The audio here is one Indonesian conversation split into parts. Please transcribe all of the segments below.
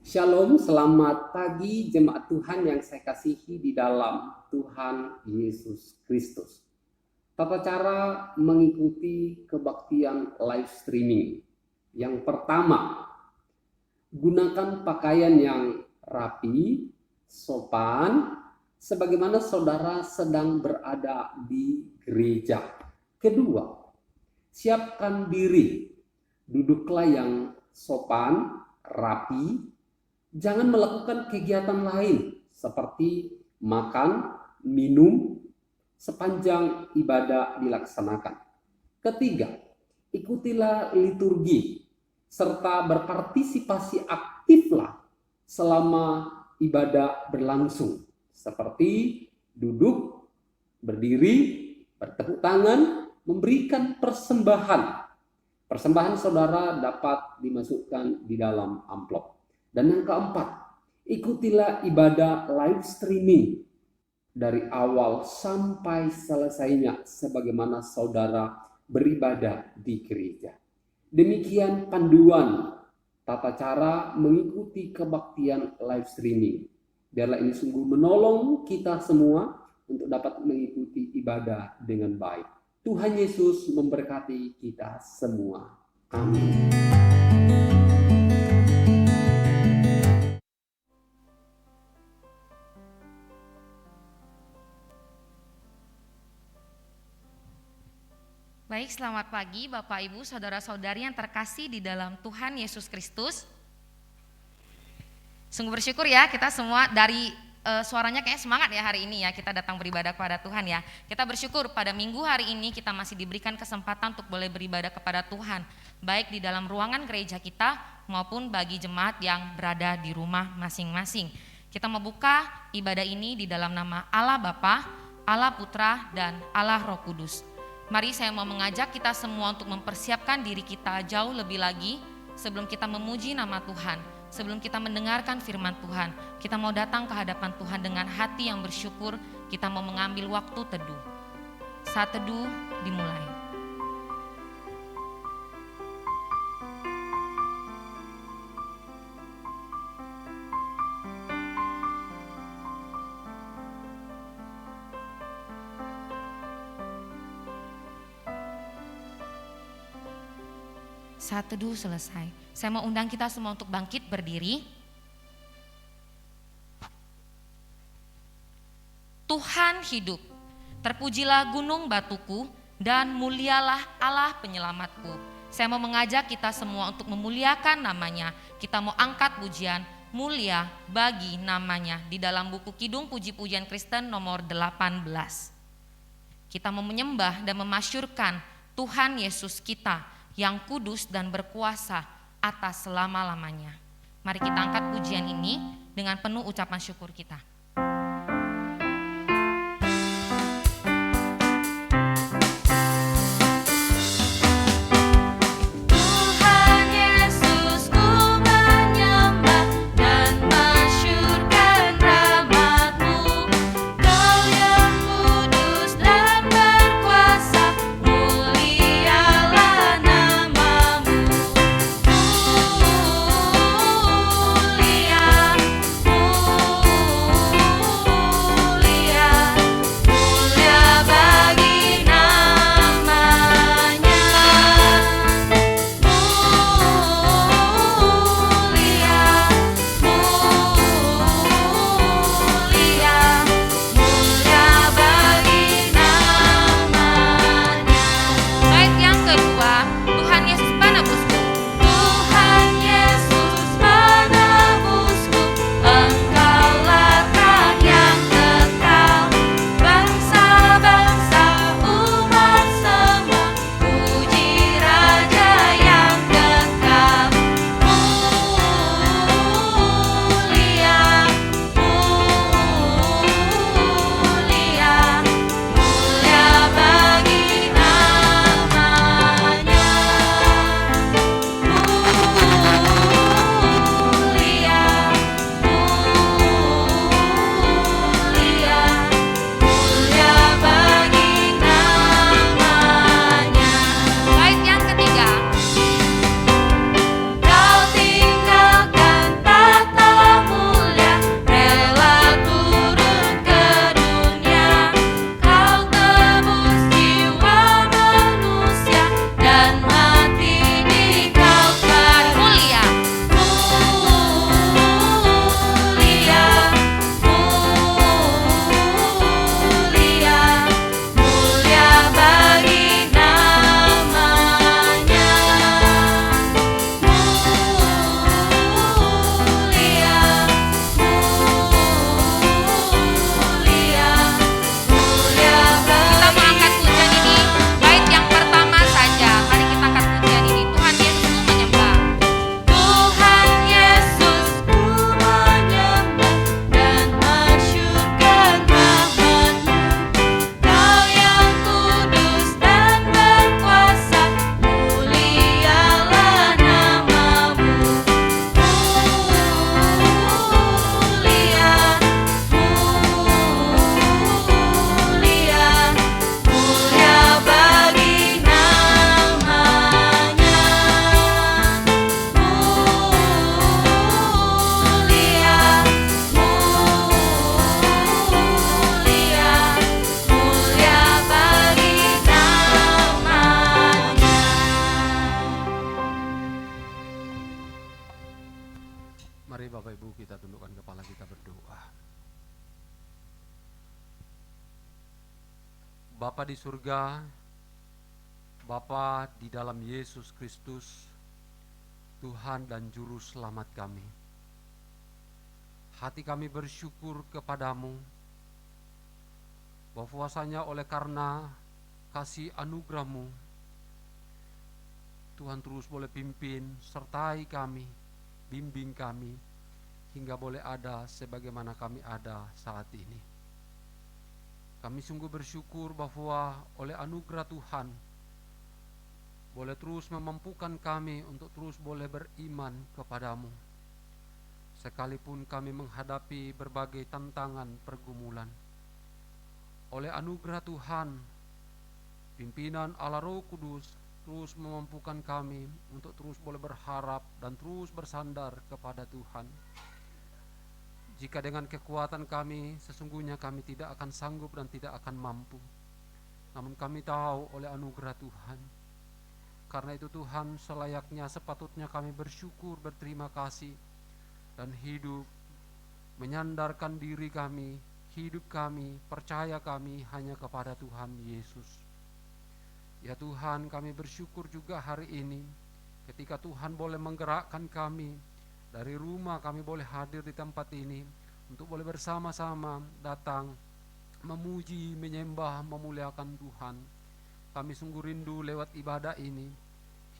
Shalom, selamat pagi jemaat Tuhan yang saya kasihi di dalam Tuhan Yesus Kristus. Tata cara mengikuti kebaktian live streaming. Yang pertama, gunakan pakaian yang rapi, sopan, sebagaimana saudara sedang berada di gereja. Kedua, siapkan diri, duduklah yang sopan, rapi. Jangan melakukan kegiatan lain seperti makan, minum sepanjang ibadah dilaksanakan. Ketiga, ikutilah liturgi serta berpartisipasi aktiflah selama ibadah berlangsung, seperti duduk, berdiri, bertepuk tangan, memberikan persembahan. Persembahan saudara dapat dimasukkan di dalam amplop. Dan yang keempat, ikutilah ibadah live streaming dari awal sampai selesainya sebagaimana saudara beribadah di gereja. Demikian panduan tata cara mengikuti kebaktian live streaming. Biarlah ini sungguh menolong kita semua untuk dapat mengikuti ibadah dengan baik. Tuhan Yesus memberkati kita semua. Amin. Baik, selamat pagi Bapak Ibu, Saudara-saudari yang terkasih di dalam Tuhan Yesus Kristus. Sungguh bersyukur ya kita semua dari suaranya kayaknya semangat ya hari ini ya kita datang beribadah kepada Tuhan ya. Kita bersyukur pada minggu hari ini kita masih diberikan kesempatan untuk boleh beribadah kepada Tuhan. Baik di dalam ruangan gereja kita maupun bagi jemaat yang berada di rumah masing-masing. Kita membuka ibadah ini di dalam nama Allah Bapa, Allah Putra dan Allah Roh Kudus. Mari saya mau mengajak kita semua untuk mempersiapkan diri kita jauh lebih lagi sebelum kita memuji nama Tuhan, sebelum kita mendengarkan firman Tuhan. Kita mau datang ke hadapan Tuhan dengan hati yang bersyukur, kita mau mengambil waktu teduh. Saat teduh dimulai. Saat teduh selesai, saya mau undang kita semua untuk bangkit berdiri. Tuhan hidup, terpujilah gunung batuku dan mulialah Allah penyelamatku. Saya mau mengajak kita semua untuk memuliakan namanya. Kita mau angkat pujian mulia bagi namanya di dalam buku Kidung Puji-Pujian Kristen nomor 18. Kita mau menyembah dan memasyurkan Tuhan Yesus kita yang kudus dan berkuasa atas selama-lamanya. Mari kita angkat pujian ini dengan penuh ucapan syukur kita. Mulia Bapa di surga, Bapa di dalam Yesus Kristus, Tuhan dan Juru Selamat kami. Hati kami bersyukur kepadamu, bahwasanya oleh karena kasih anugerah-Mu, Tuhan terus boleh pimpin, sertai kami, bimbing kami, hingga boleh ada sebagaimana kami ada saat ini. Kami sungguh bersyukur bahwa oleh anugerah Tuhan, boleh terus memampukan kami untuk terus boleh beriman kepadamu. Sekalipun kami menghadapi berbagai tantangan pergumulan, oleh anugerah Tuhan, pimpinan Allah Roh Kudus terus memampukan kami untuk terus boleh berharap dan terus bersandar kepada Tuhan. Jika dengan kekuatan kami, sesungguhnya kami tidak akan sanggup dan tidak akan mampu. Namun kami tahu oleh anugerah Tuhan. Karena itu Tuhan, selayaknya sepatutnya kami bersyukur, berterima kasih, dan hidup menyandarkan diri kami, hidup kami, percaya kami hanya kepada Tuhan Yesus. Ya Tuhan, kami bersyukur juga hari ini ketika Tuhan boleh menggerakkan kami dari rumah, kami boleh hadir di tempat ini untuk boleh bersama-sama datang memuji, menyembah, memuliakan Tuhan. Kami sungguh rindu lewat ibadah ini,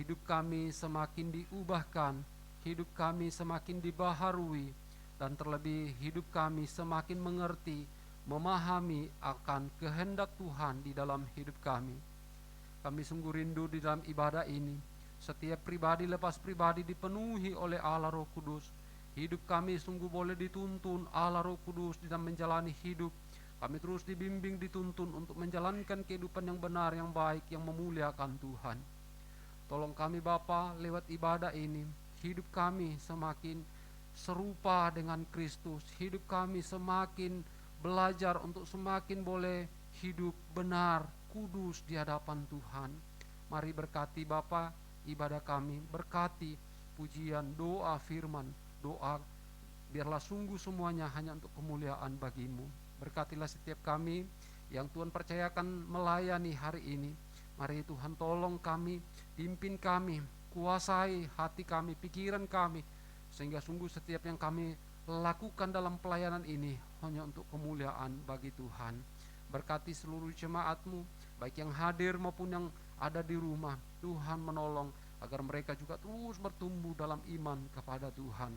hidup kami semakin diubahkan, hidup kami semakin dibaharui, dan terlebih hidup kami semakin mengerti, memahami akan kehendak Tuhan di dalam hidup kami. Kami sungguh rindu di dalam ibadah ini, setiap pribadi lepas pribadi dipenuhi oleh Allah Roh Kudus. Hidup kami sungguh boleh dituntun Allah Roh Kudus di dalam menjalani hidup. Kami terus dibimbing, dituntun untuk menjalankan kehidupan yang benar, yang baik, yang memuliakan Tuhan. Tolong kami Bapa, lewat ibadah ini, hidup kami semakin serupa dengan Kristus. Hidup kami semakin belajar untuk semakin boleh hidup benar, kudus di hadapan Tuhan. Mari berkati Bapa ibadah kami, berkati pujian, doa, firman, doa, biarlah sungguh semuanya hanya untuk kemuliaan bagi-Mu. Berkatilah setiap kami yang Tuhan percayakan melayani hari ini. Mari Tuhan tolong kami, pimpin kami, kuasai hati kami, pikiran kami, sehingga sungguh setiap yang kami lakukan dalam pelayanan ini hanya untuk kemuliaan bagi Tuhan. Berkati seluruh jemaat-Mu, baik yang hadir maupun yang ada di rumah. Tuhan menolong agar mereka juga terus bertumbuh dalam iman kepada Tuhan.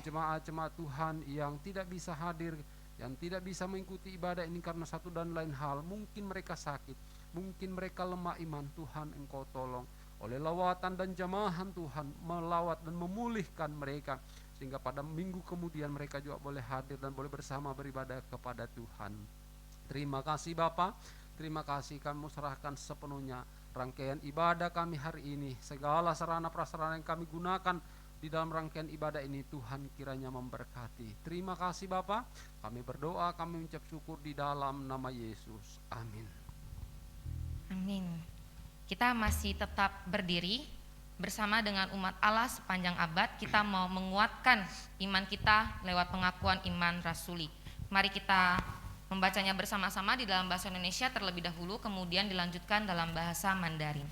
Jemaat-jemaat Tuhan yang tidak bisa hadir, yang tidak bisa mengikuti ibadah ini karena satu dan lain hal, mungkin mereka sakit, mungkin mereka lemah iman, Tuhan Engkau tolong. Oleh lawatan dan jamahan Tuhan, melawat dan memulihkan mereka, sehingga pada minggu kemudian mereka juga boleh hadir dan boleh bersama beribadah kepada Tuhan. Terima kasih Bapa, terima kasih, kami serahkan sepenuhnya rangkaian ibadah kami hari ini. Segala sarana prasarana yang kami gunakan di dalam rangkaian ibadah ini, Tuhan kiranya memberkati. Terima kasih Bapa, kami berdoa, kami mengucap syukur di dalam nama Yesus. Amin. Amin. Kita masih tetap berdiri bersama dengan umat Allah sepanjang abad. Kita mau menguatkan iman kita lewat pengakuan iman rasuli. Mari kita membacanya bersama-sama di dalam bahasa Indonesia terlebih dahulu, kemudian dilanjutkan dalam bahasa Mandarin.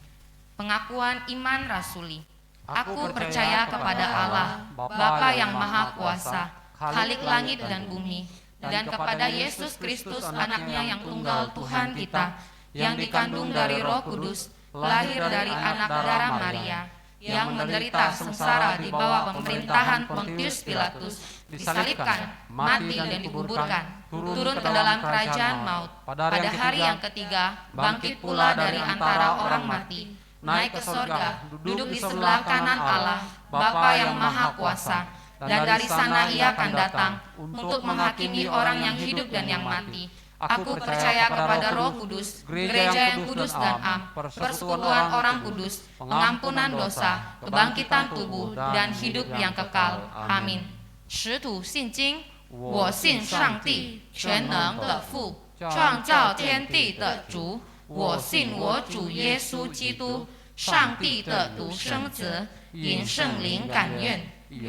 Pengakuan iman rasuli. Aku percaya kepada Allah, Bapa yang Maha Kuasa, Khalik langit dan bumi, dan kepada Yesus Kristus anaknya yang tunggal Tuhan kita, yang dikandung dari Roh Kudus, lahir dari anak darah Maria, yang menderita sengsara di bawah pemerintahan Pontius Pilatus, disalibkan, mati dan dikuburkan, turun ke dalam kerajaan maut, pada hari yang ketiga bangkit pula dari antara orang mati, naik ke sorga, duduk di sebelah kanan Allah, Bapa yang Maha Kuasa, dan dari sana Ia akan datang untuk menghakimi orang yang hidup dan yang mati. Aku percaya kepada Roh Kudus, gereja yang kudus dan am, persekutuan orang kudus, pengampunan dosa, kebangkitan tubuh, dan hidup yang kekal. Amin. 使徒信经，我信上帝全能的父，创造天地的主，我信我主耶稣基督，上帝的独生子，因圣灵感孕，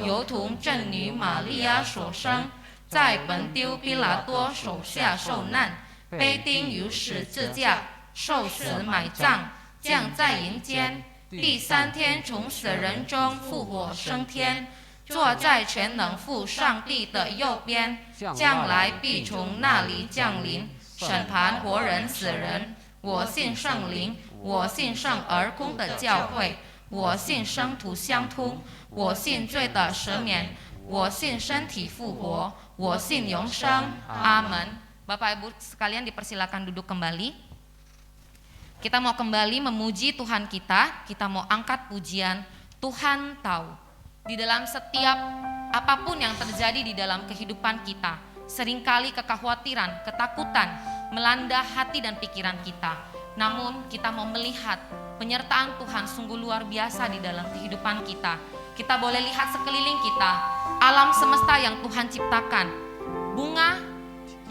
由同真女玛利亚所生，在本丢彼拉多手下受难，被钉于十字架，受死埋葬，降在人间，第3天从死人中复活升天，坐在全能父上帝的右边，将来必从那里降临，审判活人死人。我信圣灵，我信圣而公的教会，我信生徒相通，我信罪的赦免，我信身体复活，我信永生。阿门。Bapak Ibu sekalian dipersilakan duduk kembali. Kita mau kembali memuji Tuhan kita mau angkat pujian. Tuhan tahu. Di dalam setiap apapun yang terjadi di dalam kehidupan kita, seringkali kekhawatiran, ketakutan melanda hati dan pikiran kita. Namun kita mau melihat penyertaan Tuhan sungguh luar biasa di dalam kehidupan kita. Kita boleh lihat sekeliling kita, alam semesta yang Tuhan ciptakan. Bunga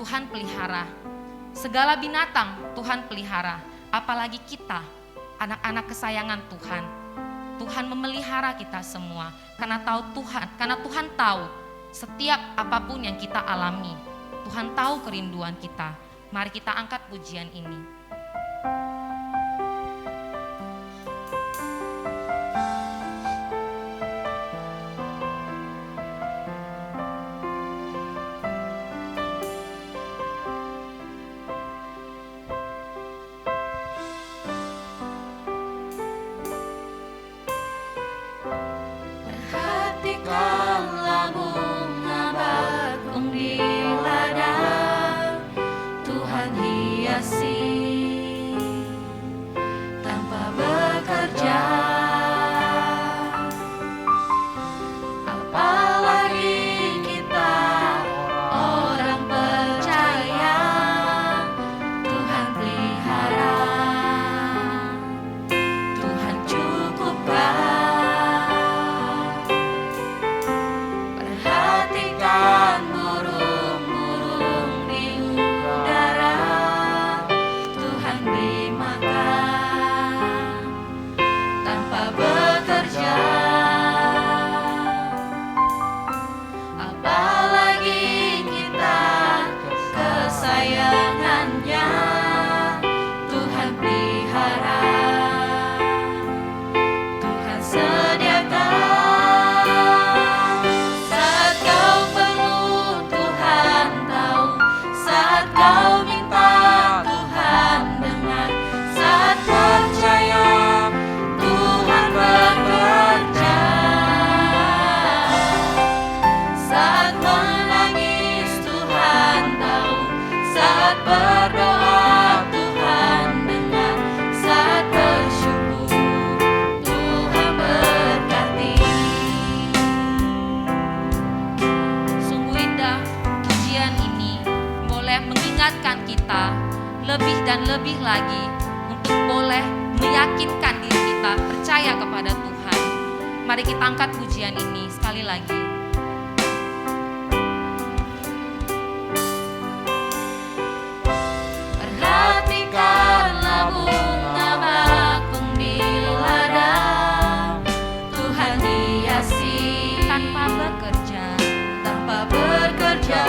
Tuhan pelihara, segala binatang Tuhan pelihara. Apalagi kita, anak-anak kesayangan Tuhan. Tuhan memelihara kita semua karena Tuhan tahu setiap apapun yang kita alami. Tuhan tahu kerinduan kita. Mari kita angkat pujian ini. Perhatikanlah bunga bakung di ladang, Tuhan hiasi tanpa bekerja. Apalagi kita orang percaya, Tuhan pelihara, Tuhan cukupkan. Perhatikan burung-burung di udara, Tuhan beri makan tanpa bekerja. Apalagi kita kesayangannya, Tuhan pelihara, Tuhan sediakan. Saat kau perlu Tuhan tahu, saat kau minta Tuhan dengar, saat percaya Tuhan bekerja. Saat menangis Tuhan tahu, saat berdoa Tuhan dengar, saat bersyukur Tuhan berkati. Sungguh indah pujian ini boleh mengingatkan kita lebih dan lebih lagi untuk boleh meyakinkan diri kita percaya kepada Tuhan. Mari kita angkat pujian ini sekali lagi. Perhatikanlah bunga bakung di ladang, Tuhan hiasi Tanpa bekerja, tanpa bekerja.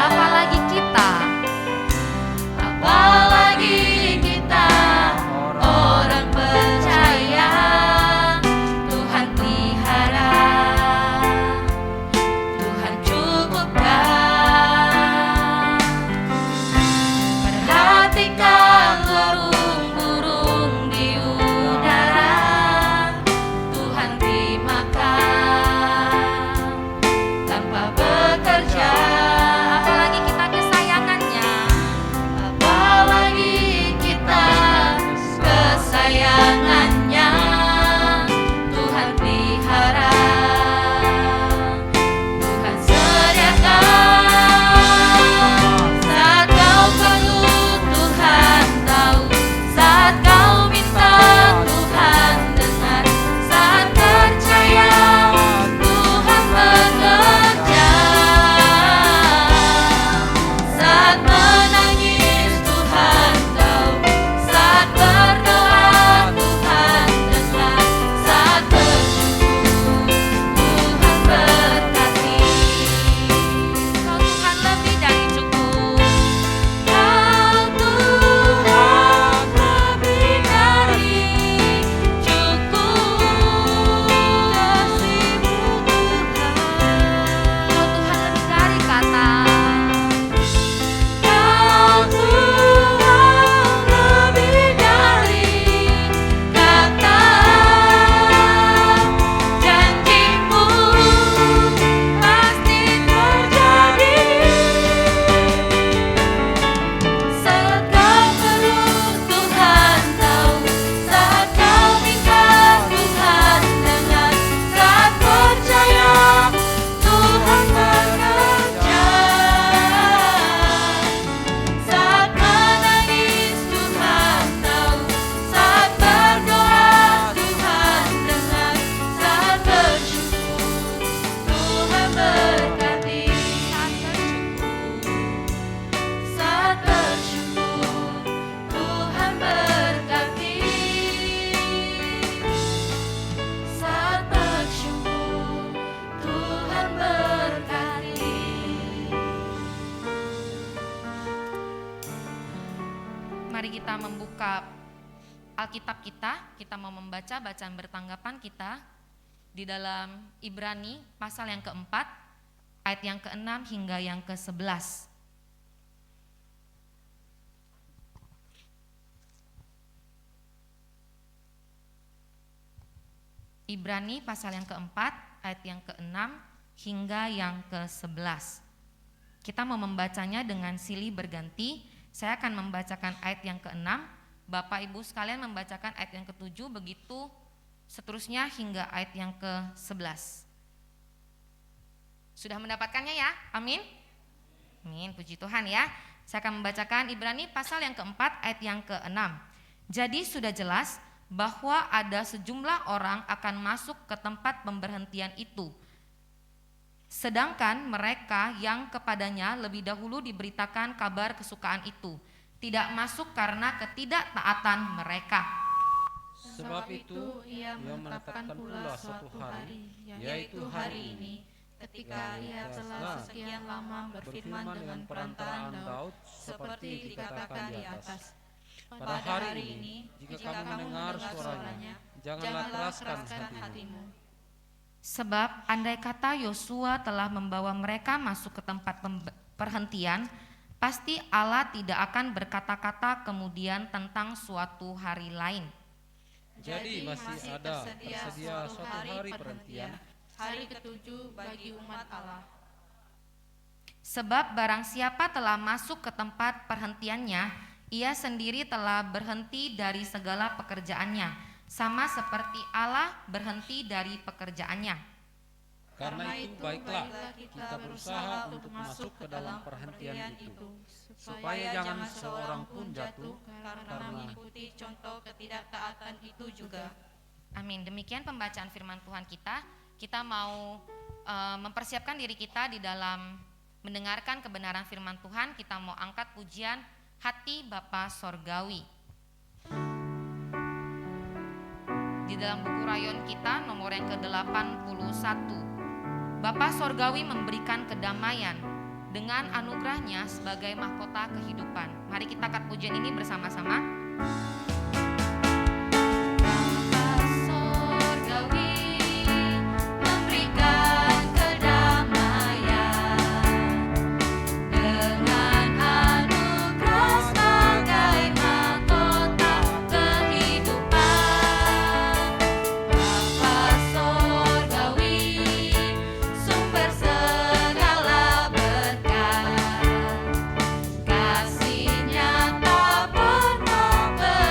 apalagi kita Apalagi kita orang percaya, Tuhan pelihara, Tuhan cukupkan. Perhatikanlah burung-burung di udara, Tuhan beri makan tanpa bekerja. apalagi kita kesayangannya. Apalagi kita kesayangannya, Tuhan pelihara, Tuhan sediakan. Saat kau perlu Tuhan Mari kita membuka Alkitab kita mau membaca bacaan bertanggapan kita di dalam Ibrani pasal yang keempat, ayat yang ke-6 hingga yang ke-11. Ibrani pasal yang keempat, ayat yang ke-6 hingga yang ke-11. Kita mau membacanya dengan silih berganti. Saya akan membacakan ayat yang ke-6, Bapak Ibu sekalian membacakan ayat yang ke-7, begitu seterusnya hingga ayat yang ke-11. Sudah mendapatkannya ya? Amin? Amin, puji Tuhan ya. Saya akan membacakan Ibrani pasal yang keempat ayat yang ke-6. Jadi sudah jelas bahwa ada sejumlah orang akan masuk ke tempat pemberhentian itu. Sedangkan mereka yang kepadanya lebih dahulu diberitakan kabar kesukaan itu tidak masuk karena ketidaktaatan mereka. Sebab itu ia menetapkan pula suatu hari, yaitu hari ini, ketika ia telah sekian lama berfirman dengan perantaraan Daud, seperti dikatakan di atas. Pada hari ini, jika kamu mendengar suaranya, janganlah keraskan hatimu. Sebab andai kata Yosua telah membawa mereka masuk ke tempat perhentian, pasti Allah tidak akan berkata-kata kemudian tentang suatu hari lain. Jadi masih ada tersedia suatu hari perhentian, hari ketujuh bagi umat Allah. Sebab barang siapa telah masuk ke tempat perhentiannya, ia sendiri telah berhenti dari segala pekerjaannya, sama seperti Allah berhenti dari pekerjaannya. Karena itu baiklah kita berusaha untuk masuk ke dalam perhentian itu, supaya jangan seorang pun jatuh karena mengikuti contoh ketidaktaatan itu juga. Amin. Demikian pembacaan firman Tuhan kita. Kita mau mempersiapkan diri kita di dalam mendengarkan kebenaran firman Tuhan. Kita mau angkat pujian Hati Bapa Sorgawi. Di dalam buku rayon kita nomor yang ke-81. Bapa Sorgawi memberikan kedamaian dengan anugerahnya sebagai mahkota kehidupan. Mari kita angkat pujian ini bersama-sama. Kasih-Nya tak pernah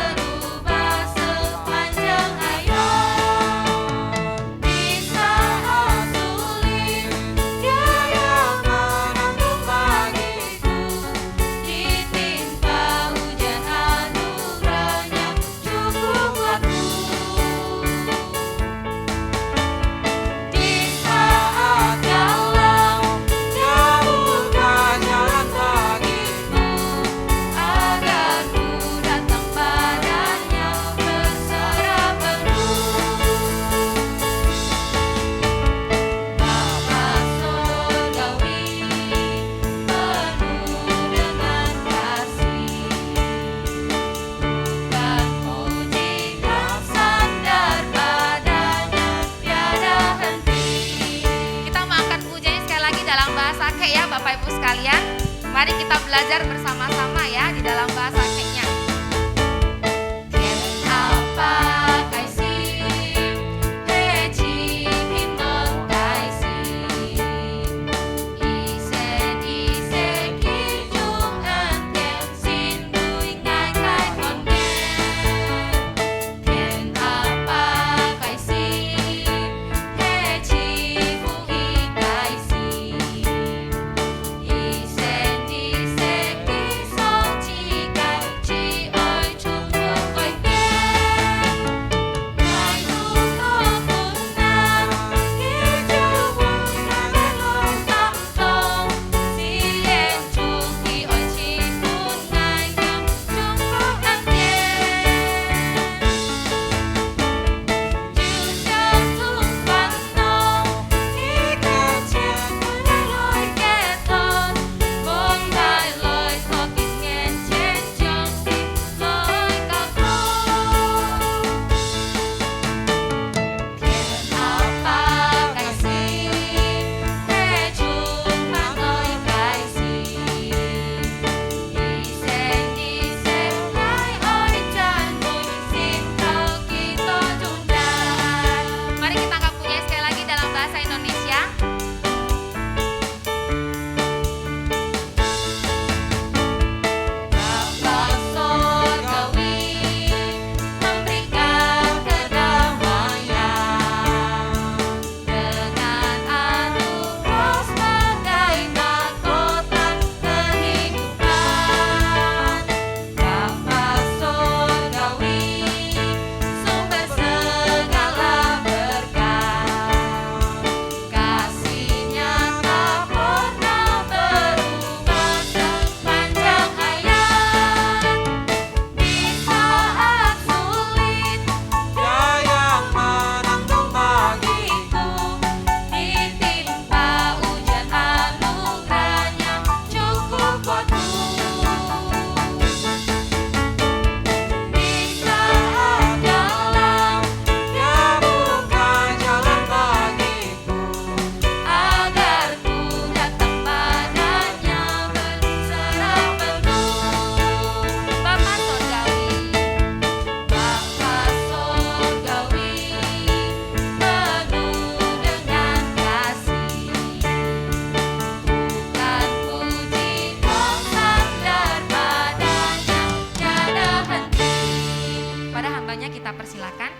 persilakan.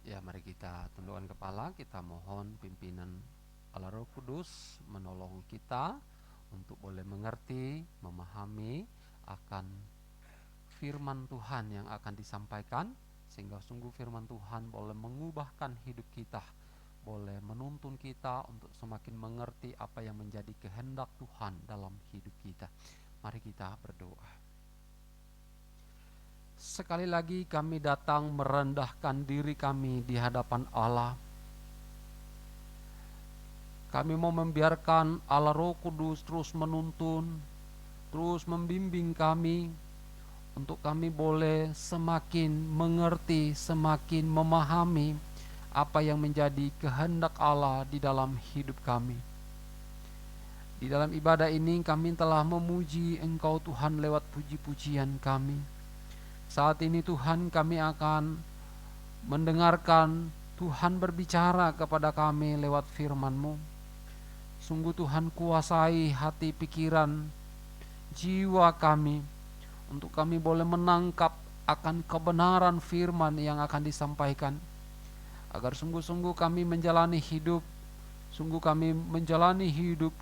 Ya, mari kita tundukkan kepala, kita mohon pimpinan Allah Roh Kudus menolong kita untuk boleh mengerti, memahami akan firman Tuhan yang akan disampaikan, sehingga sungguh firman Tuhan boleh mengubahkan hidup kita, boleh menuntun kita untuk semakin mengerti apa yang menjadi kehendak Tuhan dalam hidup kita. Mari kita berdoa. Sekali lagi kami datang merendahkan diri kami di hadapan Allah. Kami mau membiarkan Allah Roh Kudus terus menuntun, terus membimbing kami, untuk kami boleh semakin mengerti, semakin memahami apa yang menjadi kehendak Allah di dalam hidup kami. Di dalam ibadah ini kami telah memuji Engkau Tuhan lewat puji-pujian kami. Saat ini Tuhan, kami akan mendengarkan Tuhan berbicara kepada kami lewat firman-Mu. Sungguh Tuhan, kuasai hati, pikiran, jiwa kami, untuk kami boleh menangkap akan kebenaran firman yang akan disampaikan, agar sungguh-sungguh kami menjalani hidup,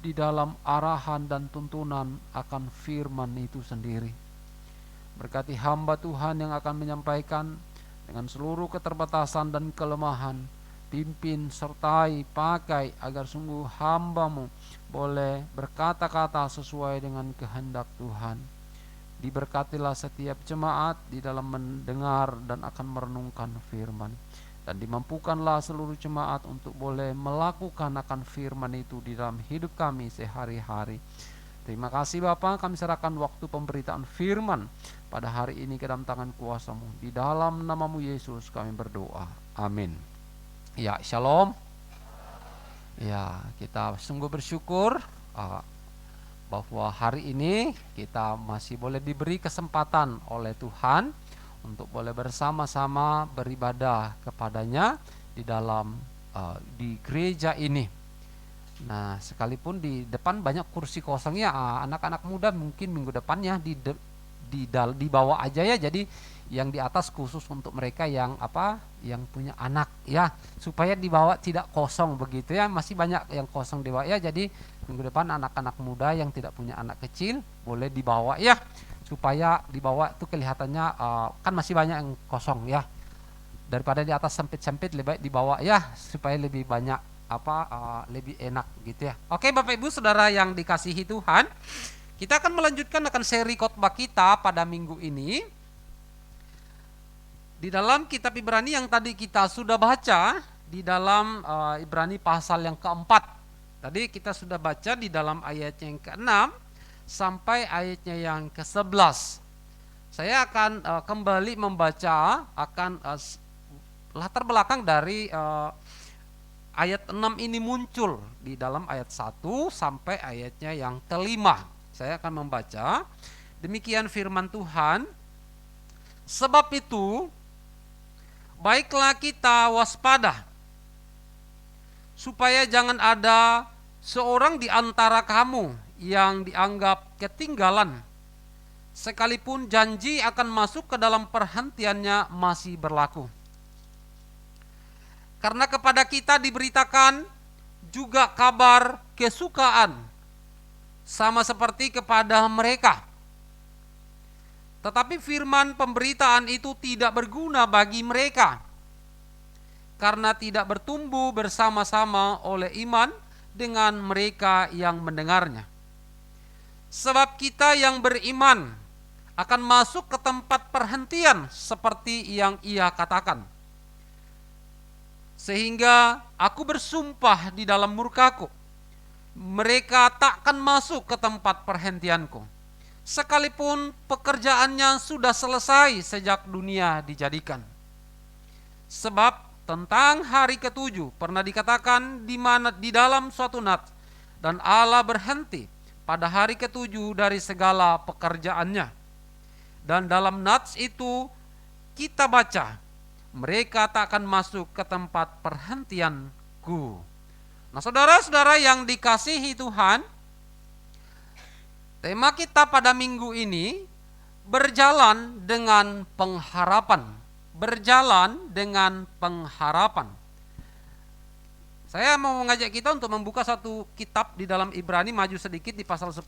di dalam arahan dan tuntunan akan firman itu sendiri. Berkati hamba Tuhan yang akan menyampaikan dengan seluruh keterbatasan dan kelemahan. Pimpin, sertai, pakai agar sungguh hamba-Mu boleh berkata-kata sesuai dengan kehendak Tuhan. Diberkatilah setiap jemaat di dalam mendengar dan akan merenungkan firman. Dan dimampukanlah seluruh jemaat untuk boleh melakukan akan firman itu di dalam hidup kami sehari-hari. Terima kasih Bapa, kami serahkan waktu pemberitaan firman pada hari ini ke dalam tangan kuasa-Mu. Di dalam nama-Mu Yesus kami berdoa. Amin. Ya, shalom. Ya, kita sungguh bersyukur bahwa hari ini kita masih boleh diberi kesempatan oleh Tuhan untuk boleh bersama-sama beribadah kepada-Nya di dalam di gereja ini. Nah, sekalipun di depan banyak kursi kosongnya, anak-anak muda mungkin minggu depannya dibawa aja ya. Jadi yang di atas khusus untuk mereka yang punya anak ya, supaya dibawa tidak kosong begitu ya. Masih banyak yang kosong dibawa ya. Jadi minggu depan anak-anak muda yang tidak punya anak kecil boleh dibawa ya, supaya dibawa itu kelihatannya kan masih banyak yang kosong ya. Daripada di atas sempit-sempit, lebih baik dibawa ya, supaya lebih banyak lebih enak gitu ya. Oke Bapak Ibu Saudara yang dikasihi Tuhan, kita akan melanjutkan akan seri khotbah kita pada minggu ini di dalam kitab Ibrani yang tadi kita sudah baca, di dalam Ibrani pasal yang keempat. Tadi kita sudah baca di dalam ayat yang ke-6 sampai ayatnya yang ke-11. Saya akan kembali membaca akan latar belakang dari ayat 6 ini muncul di dalam ayat 1 sampai ayatnya yang ke-5. Saya akan membaca, demikian firman Tuhan. Sebab itu, baiklah kita waspada, supaya jangan ada seorang di antara kamu yang dianggap ketinggalan, sekalipun janji akan masuk ke dalam perhentiannya masih berlaku. Karena kepada kita diberitakan juga kabar kesukaan, sama seperti kepada mereka. Tetapi firman pemberitaan itu tidak berguna bagi mereka, karena tidak bertumbuh bersama-sama oleh iman dengan mereka yang mendengarnya. Sebab kita yang beriman akan masuk ke tempat perhentian seperti yang ia katakan. Sehingga aku bersumpah di dalam murkaku, mereka takkan masuk ke tempat perhentianku, sekalipun pekerjaannya sudah selesai sejak dunia dijadikan. Sebab tentang hari ke-7 pernah dikatakan di dalam suatu nats, dan Allah berhenti, pada hari ketujuh dari segala pekerjaannya. Dan dalam nats itu kita baca, mereka tak akan masuk ke tempat perhentianku. Nah, saudara-saudara yang dikasihi Tuhan, tema kita pada minggu ini berjalan dengan pengharapan. Berjalan dengan pengharapan. Saya mau mengajak kita untuk membuka satu kitab di dalam Ibrani, maju sedikit di pasal 10.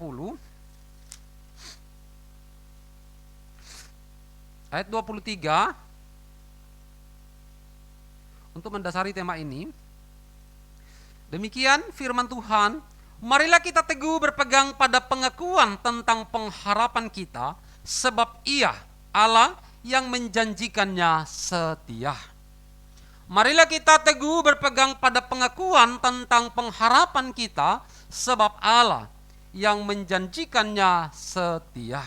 Ayat 23. Untuk mendasari tema ini. Demikian firman Tuhan, marilah kita teguh berpegang pada pengakuan tentang pengharapan kita, sebab Ia, Allah, yang menjanjikannya setia. Marilah kita teguh berpegang pada pengakuan tentang pengharapan kita, sebab Allah yang menjanjikannya setia.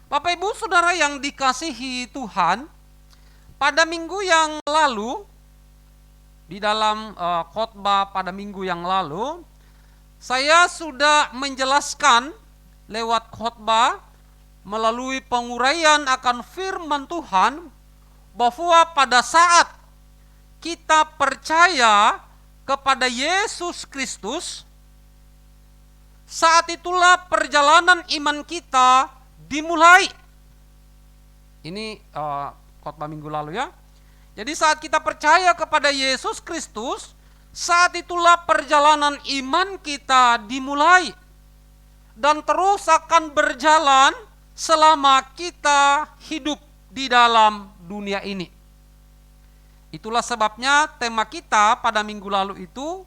Bapak Ibu Saudara yang dikasihi Tuhan, pada minggu yang lalu, di dalam khotbah pada minggu yang lalu, saya sudah menjelaskan lewat khotbah melalui penguraian akan firman Tuhan, bahwa pada saat kita percaya kepada Yesus Kristus, saat itulah perjalanan iman kita dimulai. Ini khotbah minggu lalu ya. Jadi saat kita percaya kepada Yesus Kristus, saat itulah perjalanan iman kita dimulai. Dan terus akan berjalan selama kita hidup di dalam dunia ini. Itulah sebabnya tema kita pada minggu lalu itu,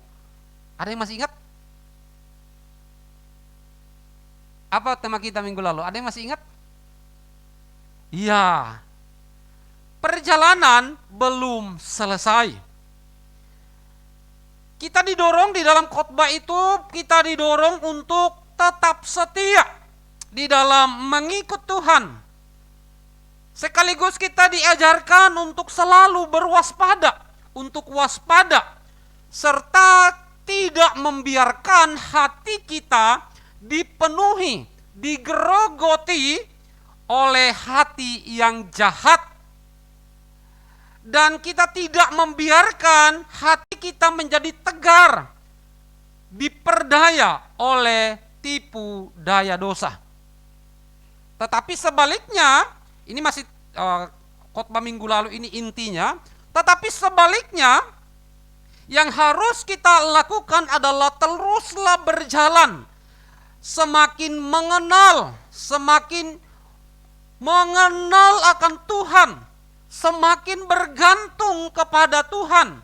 ada yang masih ingat? Apa tema kita minggu lalu? Ada yang masih ingat? Iya. Perjalanan belum selesai. Kita didorong di dalam khotbah itu, kita didorong untuk tetap setia di dalam mengikut Tuhan. Sekaligus kita diajarkan untuk selalu berwaspada, untuk waspada, serta tidak membiarkan hati kita dipenuhi, digerogoti oleh hati yang jahat. Dan kita tidak membiarkan hati kita menjadi tegar, diperdaya oleh tipu daya dosa. Tetapi sebaliknya, ini masih khotbah minggu lalu ini intinya, tetapi sebaliknya yang harus kita lakukan adalah teruslah berjalan, semakin mengenal akan Tuhan, semakin bergantung kepada Tuhan,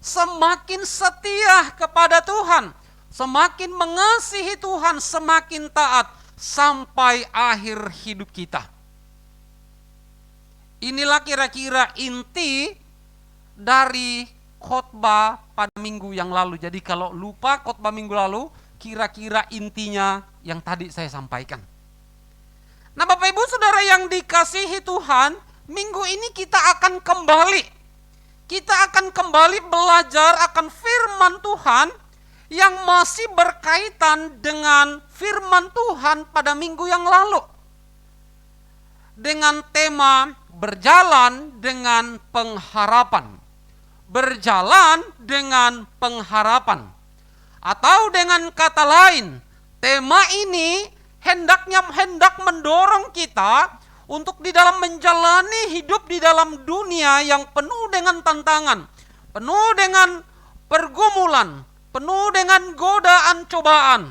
semakin setia kepada Tuhan, semakin mengasihi Tuhan, semakin taat sampai akhir hidup kita. Inilah kira-kira inti dari khotbah pada minggu yang lalu. Jadi kalau lupa khotbah minggu lalu, kira-kira intinya yang tadi saya sampaikan. Nah, Bapak Ibu Saudara yang dikasihi Tuhan, minggu ini kita akan kembali. Kita akan kembali belajar akan firman Tuhan yang masih berkaitan dengan firman Tuhan pada minggu yang lalu. Dengan tema berjalan dengan pengharapan. Berjalan dengan pengharapan. Atau dengan kata lain, tema ini hendak mendorong kita untuk di dalam menjalani hidup di dalam dunia yang penuh dengan tantangan, penuh dengan pergumulan, penuh dengan godaan cobaan.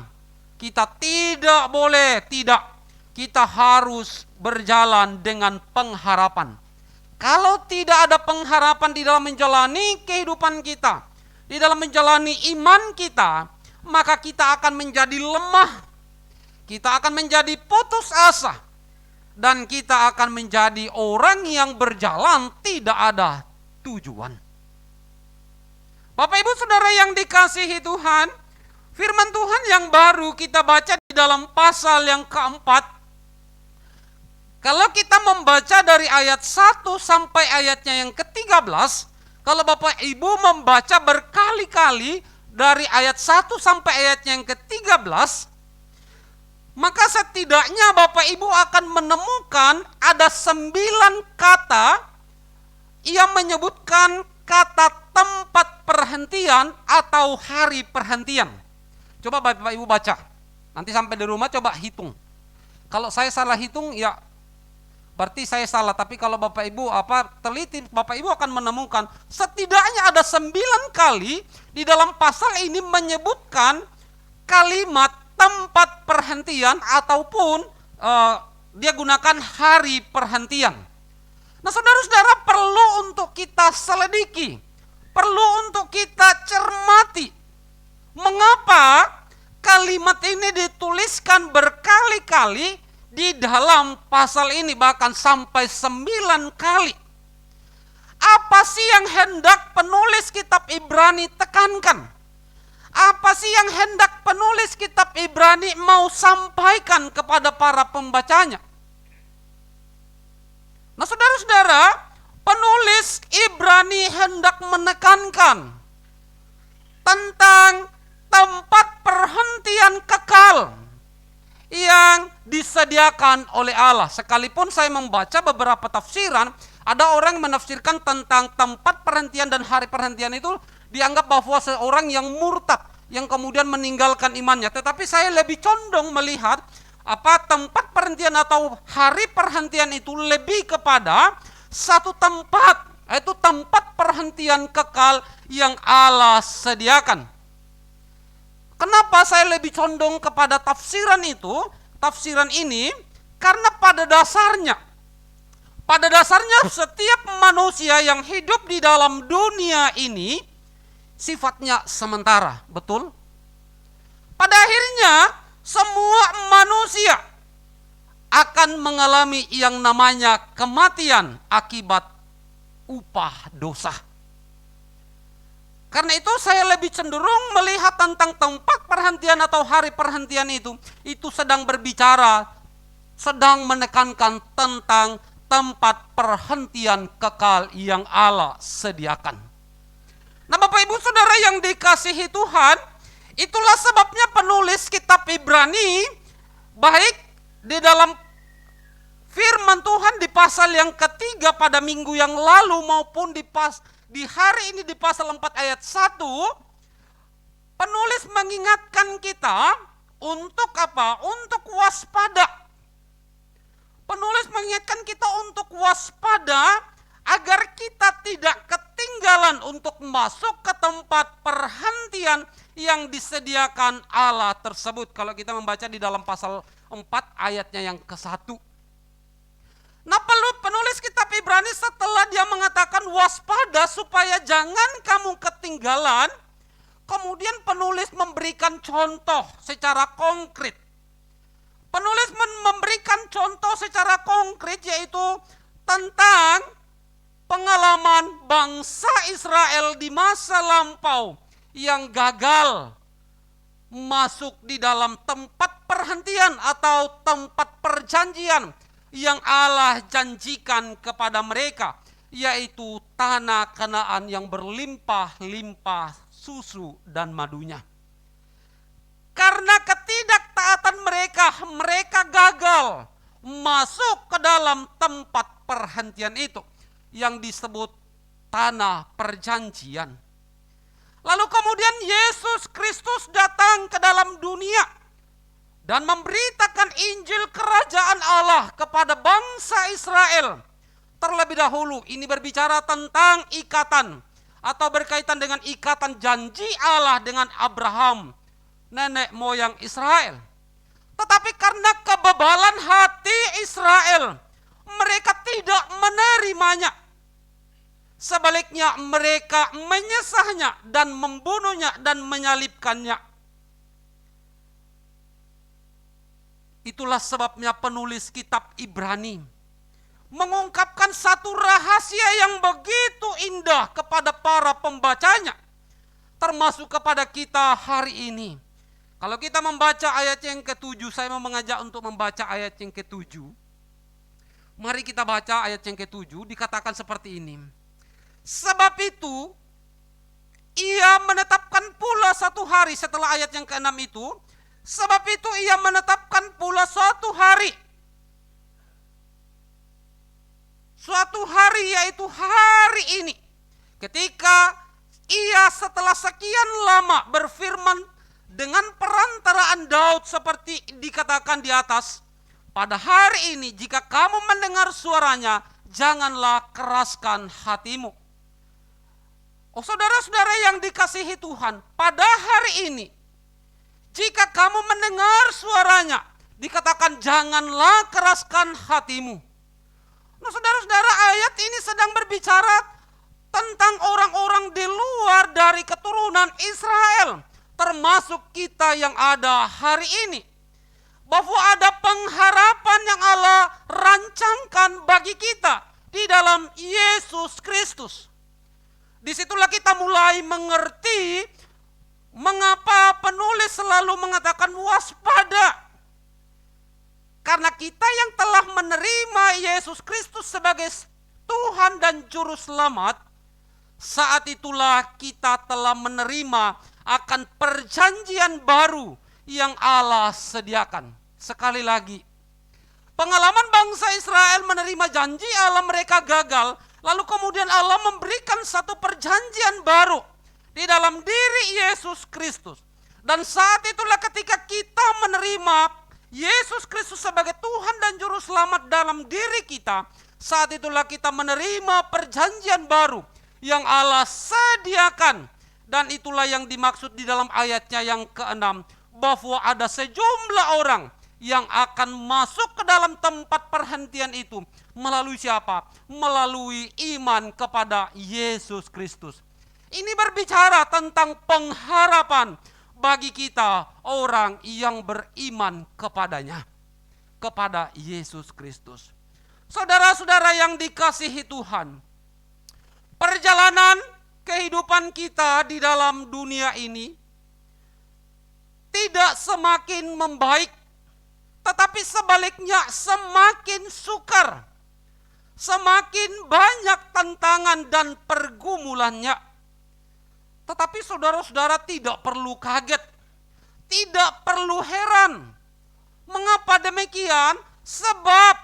Kita tidak boleh kita harus berjalan dengan pengharapan. Kalau tidak ada pengharapan di dalam menjalani kehidupan kita, di dalam menjalani iman kita, maka kita akan menjadi lemah, kita akan menjadi putus asa, dan kita akan menjadi orang yang berjalan tidak ada tujuan. Bapak Ibu Saudara yang dikasihi Tuhan, firman Tuhan yang baru kita baca di dalam pasal yang keempat. Kalau kita membaca dari ayat 1 sampai ayatnya yang ke-13, kalau Bapak Ibu membaca berkali-kali dari ayat 1 sampai ayatnya yang ke-13, maka setidaknya Bapak Ibu akan menemukan ada 9 kata yang menyebutkan kata tempat perhentian atau hari perhentian. Coba Bapak Ibu baca. Nanti sampai di rumah coba hitung. Kalau saya salah hitung ya berarti saya salah, tapi kalau Bapak Ibu teliti, Bapak Ibu akan menemukan setidaknya ada 9 kali di dalam pasal ini menyebutkan kalimat tempat perhentian ataupun dia gunakan hari perhentian. Nah, saudara-saudara, perlu untuk kita selidiki, perlu untuk kita cermati. Mengapa kalimat ini dituliskan berkali-kali di dalam pasal ini, bahkan sampai 9 kali. Apa sih yang hendak penulis kitab Ibrani tekankan? Apa sih yang hendak penulis kitab Ibrani mau sampaikan kepada para pembacanya? Nah, saudara-saudara, penulis Ibrani hendak menekankan tentang tempat perhentian kekal yang disediakan oleh Allah. Sekalipun saya membaca beberapa tafsiran, ada orang yang menafsirkan tentang tempat perhentian dan hari perhentian itu dianggap bahwa seorang yang murtad, yang kemudian meninggalkan imannya. Tetapi saya lebih condong melihat tempat perhentian atau hari perhentian itu lebih kepada satu tempat, yaitu tempat perhentian kekal yang Allah sediakan. Kenapa saya lebih condong kepada tafsiran itu, tafsiran ini? Karena pada dasarnya setiap manusia yang hidup di dalam dunia ini sifatnya sementara, betul? Pada akhirnya semua manusia akan mengalami yang namanya kematian akibat upah dosa. Karena itu saya lebih cenderung melihat tentang tempat perhentian atau hari perhentian itu sedang berbicara, sedang menekankan tentang tempat perhentian kekal yang Allah sediakan. Nah, Bapak Ibu Saudara yang dikasihi Tuhan, itulah sebabnya penulis kitab Ibrani, baik di dalam firman Tuhan di pasal yang ketiga pada minggu yang lalu maupun di hari ini di pasal 4 ayat 1, penulis mengingatkan kita untuk apa? Untuk waspada. Penulis mengingatkan kita untuk waspada agar kita tidak ketinggalan untuk masuk ke tempat perhentian yang disediakan Allah tersebut. Kalau kita membaca di dalam pasal 4 ayatnya yang ke-1. Nah, penulis kitab Ibrani setelah dia mengatakan waspada supaya jangan kamu ketinggalan, kemudian penulis memberikan contoh secara konkret. Penulis memberikan contoh secara konkret yaitu tentang pengalaman bangsa Israel di masa lampau yang gagal masuk di dalam tempat perhentian atau tempat perjanjian yang Allah janjikan kepada mereka, yaitu tanah Kanaan yang berlimpah-limpah susu dan madunya. Karena ketidaktaatan mereka gagal masuk ke dalam tempat perhentian itu yang disebut tanah perjanjian. Lalu kemudian Yesus Kristus datang ke dalam dunia dan memberitakan Injil kerajaan Allah kepada bangsa Israel. Terlebih dahulu ini berbicara tentang ikatan atau berkaitan dengan ikatan janji Allah dengan Abraham, nenek moyang Israel. Tetapi karena kebebalan hati Israel, mereka tidak menerimanya. Sebaliknya mereka menyesahnya dan membunuhnya dan menyalibkannya. Itulah sebabnya penulis kitab Ibrani mengungkapkan satu rahasia yang begitu indah kepada para pembacanya, termasuk kepada kita hari ini. Kalau kita membaca ayat yang ke-7, saya mau mengajak untuk membaca ayat yang ke-7. Mari kita baca ayat yang ke-7, dikatakan seperti ini. Sebab itu, ia menetapkan pula satu hari setelah ayat yang ke-6 itu, Sebab itu ia menetapkan pula suatu hari. Suatu hari, yaitu hari ini. Ketika ia setelah sekian lama berfirman dengan perantaraan Daud seperti dikatakan di atas. Pada hari ini jika kamu mendengar suaranya, janganlah keraskan hatimu. Oh saudara-saudara yang dikasihi Tuhan, pada hari ini jika kamu mendengar suaranya, dikatakan janganlah keraskan hatimu. Nah saudara-saudara, ayat ini sedang berbicara tentang orang-orang di luar dari keturunan Israel, termasuk kita yang ada hari ini. Bahwa ada pengharapan yang Allah rancangkan bagi kita di dalam Yesus Kristus. Disitulah kita mulai mengerti mengapa penulis selalu mengatakan waspada. Karena kita yang telah menerima Yesus Kristus sebagai Tuhan dan Juru Selamat, saat itulah kita telah menerima akan perjanjian baru yang Allah sediakan. Sekali lagi, pengalaman bangsa Israel menerima janji Allah mereka gagal, lalu kemudian Allah memberikan satu perjanjian baru di dalam diri Yesus Kristus. Dan saat itulah ketika kita menerima Yesus Kristus sebagai Tuhan dan Juru Selamat dalam diri kita, saat itulah kita menerima perjanjian baru yang Allah sediakan. Dan itulah yang dimaksud di dalam ayatnya yang ke-6, bahwa ada sejumlah orang yang akan masuk ke dalam tempat perhentian itu. Melalui siapa? Melalui iman kepada Yesus Kristus. Ini berbicara tentang pengharapan bagi kita orang yang beriman kepadanya, kepada Yesus Kristus. Saudara-saudara yang dikasihi Tuhan, perjalanan kehidupan kita di dalam dunia ini tidak semakin membaik, tetapi sebaliknya semakin sukar. Semakin banyak tantangan dan pergumulannya. Tetapi saudara-saudara tidak perlu kaget, tidak perlu heran. Mengapa demikian? Sebab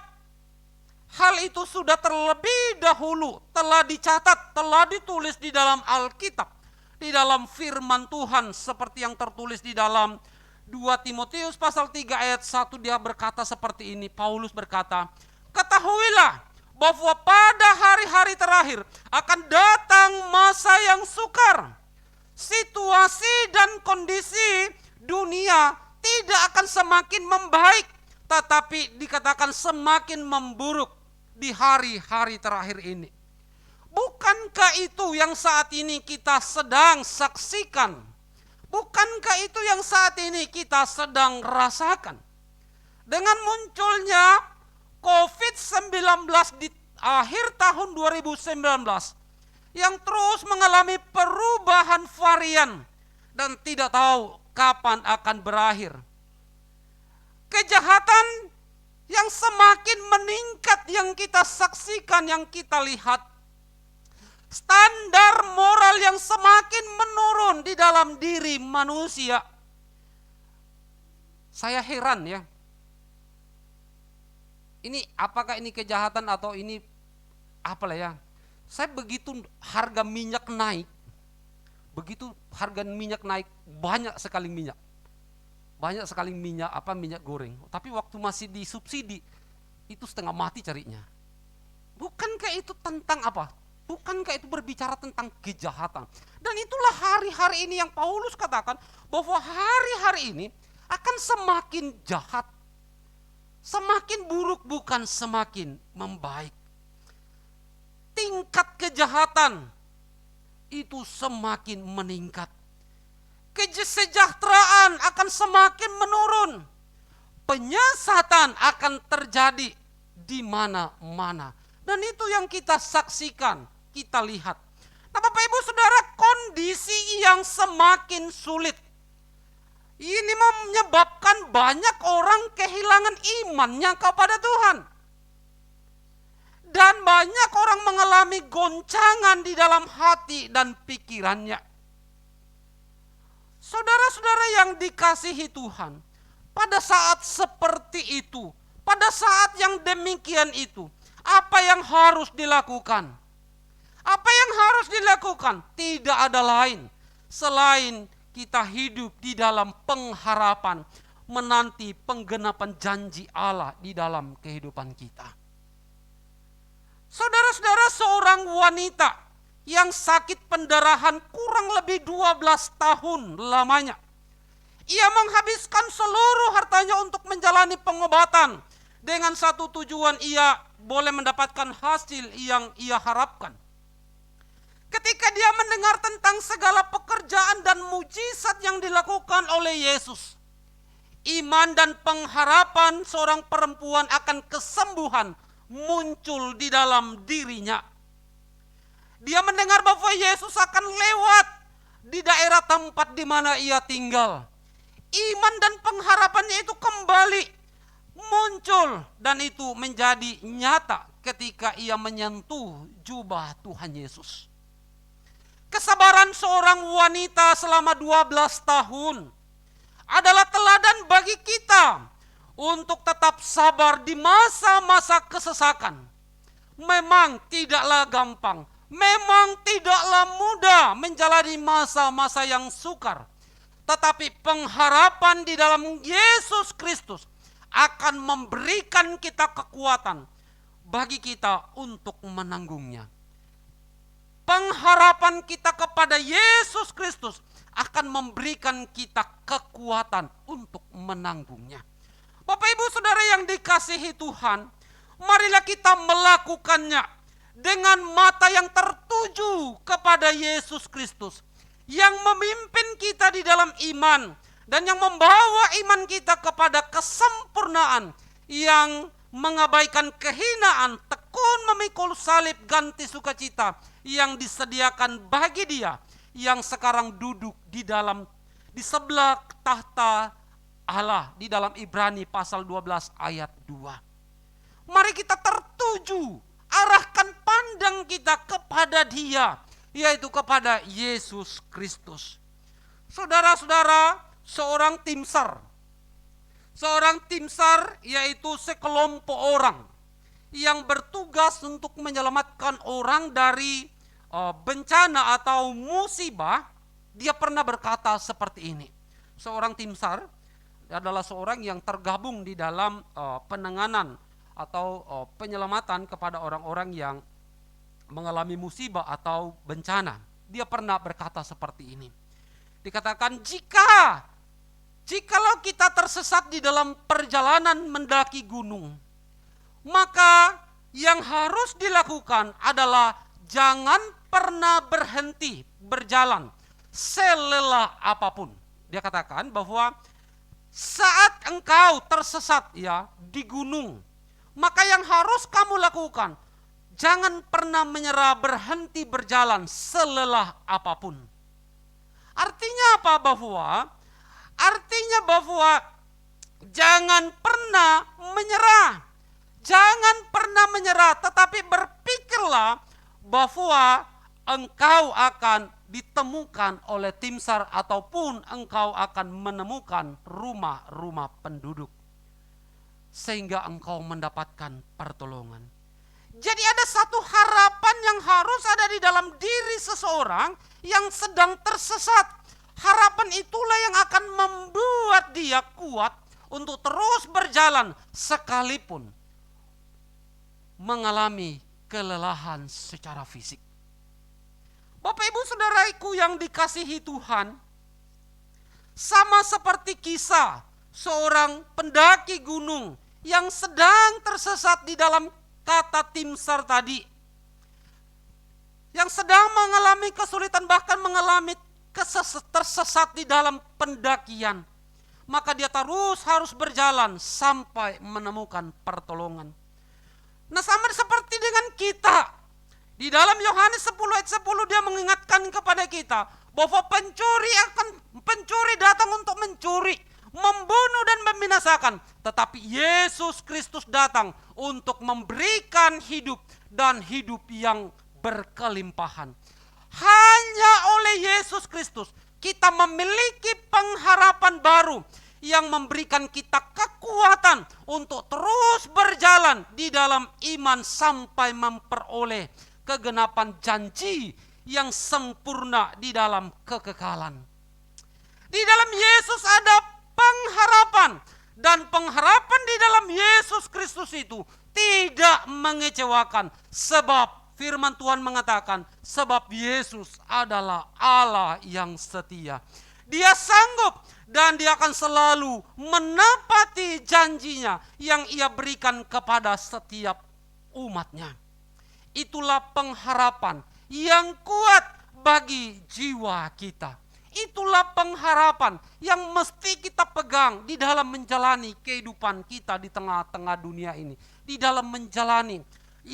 hal itu sudah terlebih dahulu telah dicatat, telah ditulis di dalam Alkitab, di dalam firman Tuhan seperti yang tertulis di dalam 2 Timotius pasal 3 ayat 1. Dia berkata seperti ini, Paulus berkata, ketahuilah bahwa pada hari-hari terakhir akan datang masa yang sukar. Situasi dan kondisi dunia tidak akan semakin membaik, tetapi dikatakan semakin memburuk di hari-hari terakhir ini. Bukankah itu yang saat ini kita sedang saksikan? Bukankah itu yang saat ini kita sedang rasakan? Dengan munculnya COVID-19 di akhir tahun 2019, yang terus mengalami perubahan varian dan tidak tahu kapan akan berakhir. Kejahatan yang semakin meningkat yang kita saksikan, yang kita lihat. Standar moral yang semakin menurun di dalam diri manusia. Saya heran ya. Ini apakah ini kejahatan atau ini apalah ya? Saya begitu harga minyak naik, banyak sekali minyak. Banyak sekali minyak goreng. Tapi waktu masih disubsidi, itu setengah mati carinya. Bukankah itu tentang apa? Bukankah itu berbicara tentang kejahatan? Dan itulah hari-hari ini yang Paulus katakan, bahwa hari-hari ini akan semakin jahat. Semakin buruk, bukan semakin membaik. Tingkat kejahatan itu semakin meningkat. Kesejahteraan akan semakin menurun. Penyesatan akan terjadi di mana-mana. Dan itu yang kita saksikan, kita lihat. Nah Bapak Ibu Saudara, kondisi yang semakin sulit ini menyebabkan banyak orang kehilangan imannya kepada Tuhan. Dan banyak orang mengalami goncangan di dalam hati dan pikirannya. Saudara-saudara yang dikasihi Tuhan, pada saat seperti itu, pada saat yang demikian itu, apa yang harus dilakukan? Apa yang harus dilakukan? Tidak ada lain selain kita hidup di dalam pengharapan, menanti penggenapan janji Allah di dalam kehidupan kita. Saudara-saudara, seorang wanita yang sakit pendarahan kurang lebih 12 tahun lamanya. Ia menghabiskan seluruh hartanya untuk menjalani pengobatan dengan satu tujuan, ia boleh mendapatkan hasil yang ia harapkan. Ketika dia mendengar tentang segala pekerjaan dan mujizat yang dilakukan oleh Yesus, iman dan pengharapan seorang perempuan akan kesembuhan muncul di dalam dirinya. Dia mendengar bahwa Yesus akan lewat di daerah tempat di mana ia tinggal. Iman dan pengharapannya itu kembali muncul, dan itu menjadi nyata ketika ia menyentuh jubah Tuhan Yesus. Kesabaran seorang wanita selama 12 tahun adalah teladan bagi kita untuk tetap sabar di masa-masa kesesakan. Memang tidaklah gampang, memang tidaklah mudah menjalani masa-masa yang sukar. Tetapi pengharapan di dalam Yesus Kristus akan memberikan kita kekuatan bagi kita untuk menanggungnya. Pengharapan kita kepada Yesus Kristus akan memberikan kita kekuatan untuk menanggungnya. Bapak Ibu Saudara yang dikasihi Tuhan, marilah kita melakukannya dengan mata yang tertuju kepada Yesus Kristus, yang memimpin kita di dalam iman dan yang membawa iman kita kepada kesempurnaan, yang mengabaikan kehinaan, tekun memikul salib ganti sukacita yang disediakan bagi Dia yang sekarang duduk di sebelah tahta Allah di dalam Ibrani pasal 12 ayat 2. Mari kita tertuju, arahkan pandang kita kepada Dia, yaitu kepada Yesus Kristus. Saudara-saudara, seorang tim SAR yaitu sekelompok orang yang bertugas untuk menyelamatkan orang dari bencana atau musibah. Dia pernah berkata seperti ini. Seorang tim SAR adalah seorang yang tergabung di dalam penanganan atau penyelamatan kepada orang-orang yang mengalami musibah atau bencana. Dia pernah berkata seperti ini. Dikatakan, jikalau kita tersesat di dalam perjalanan mendaki gunung, maka yang harus dilakukan adalah jangan pernah berhenti berjalan selelah apapun. Dia katakan bahwa saat engkau tersesat di gunung, maka yang harus kamu lakukan, jangan pernah menyerah, berhenti berjalan selelah apapun. Artinya apa? Artinya bahwa jangan pernah menyerah. Jangan pernah menyerah, tetapi berpikirlah bahwa engkau akan ditemukan oleh tim SAR ataupun engkau akan menemukan rumah-rumah penduduk sehingga engkau mendapatkan pertolongan. Jadi ada satu harapan yang harus ada di dalam diri seseorang yang sedang tersesat. Harapan itulah yang akan membuat dia kuat untuk terus berjalan sekalipun mengalami kelelahan secara fisik. Bapak Ibu Saudaraku yang dikasihi Tuhan, sama seperti kisah seorang pendaki gunung yang sedang tersesat di dalam kata tim SAR tadi, yang sedang mengalami kesulitan, bahkan mengalami tersesat di dalam pendakian, maka dia terus harus berjalan sampai menemukan pertolongan. Nah, sama seperti dengan kita. Di dalam Yohanes 10 ayat 10 dia mengingatkan kepada kita bahwa pencuri datang untuk mencuri, membunuh dan membinasakan. Tetapi Yesus Kristus datang untuk memberikan hidup dan hidup yang berkelimpahan. Hanya oleh Yesus Kristus kita memiliki pengharapan baru yang memberikan kita kekuatan untuk terus berjalan di dalam iman sampai memperoleh kegenapan janji yang sempurna di dalam kekekalan. Di dalam Yesus ada pengharapan, dan pengharapan di dalam Yesus Kristus itu tidak mengecewakan, sebab firman Tuhan mengatakan, sebab Yesus adalah Allah yang setia. Dia sanggup dan dia akan selalu menepati janjinya yang ia berikan kepada setiap umatnya. Itulah pengharapan yang kuat bagi jiwa kita. Itulah pengharapan yang mesti kita pegang di dalam menjalani kehidupan kita di tengah-tengah dunia ini. Di dalam menjalani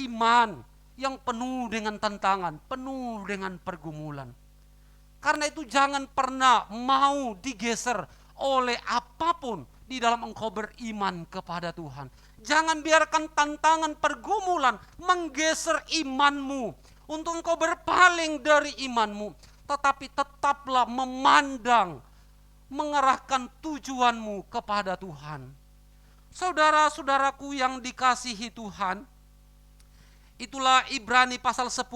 iman yang penuh dengan tantangan, penuh dengan pergumulan. Karena itu jangan pernah mau digeser oleh apapun di dalam engkau beriman kepada Tuhan. Jangan biarkan tantangan pergumulan menggeser imanmu untuk engkau berpaling dari imanmu. Tetapi tetaplah memandang, mengarahkan tujuanmu kepada Tuhan. Saudara-saudaraku yang dikasihi Tuhan, itulah Ibrani pasal 10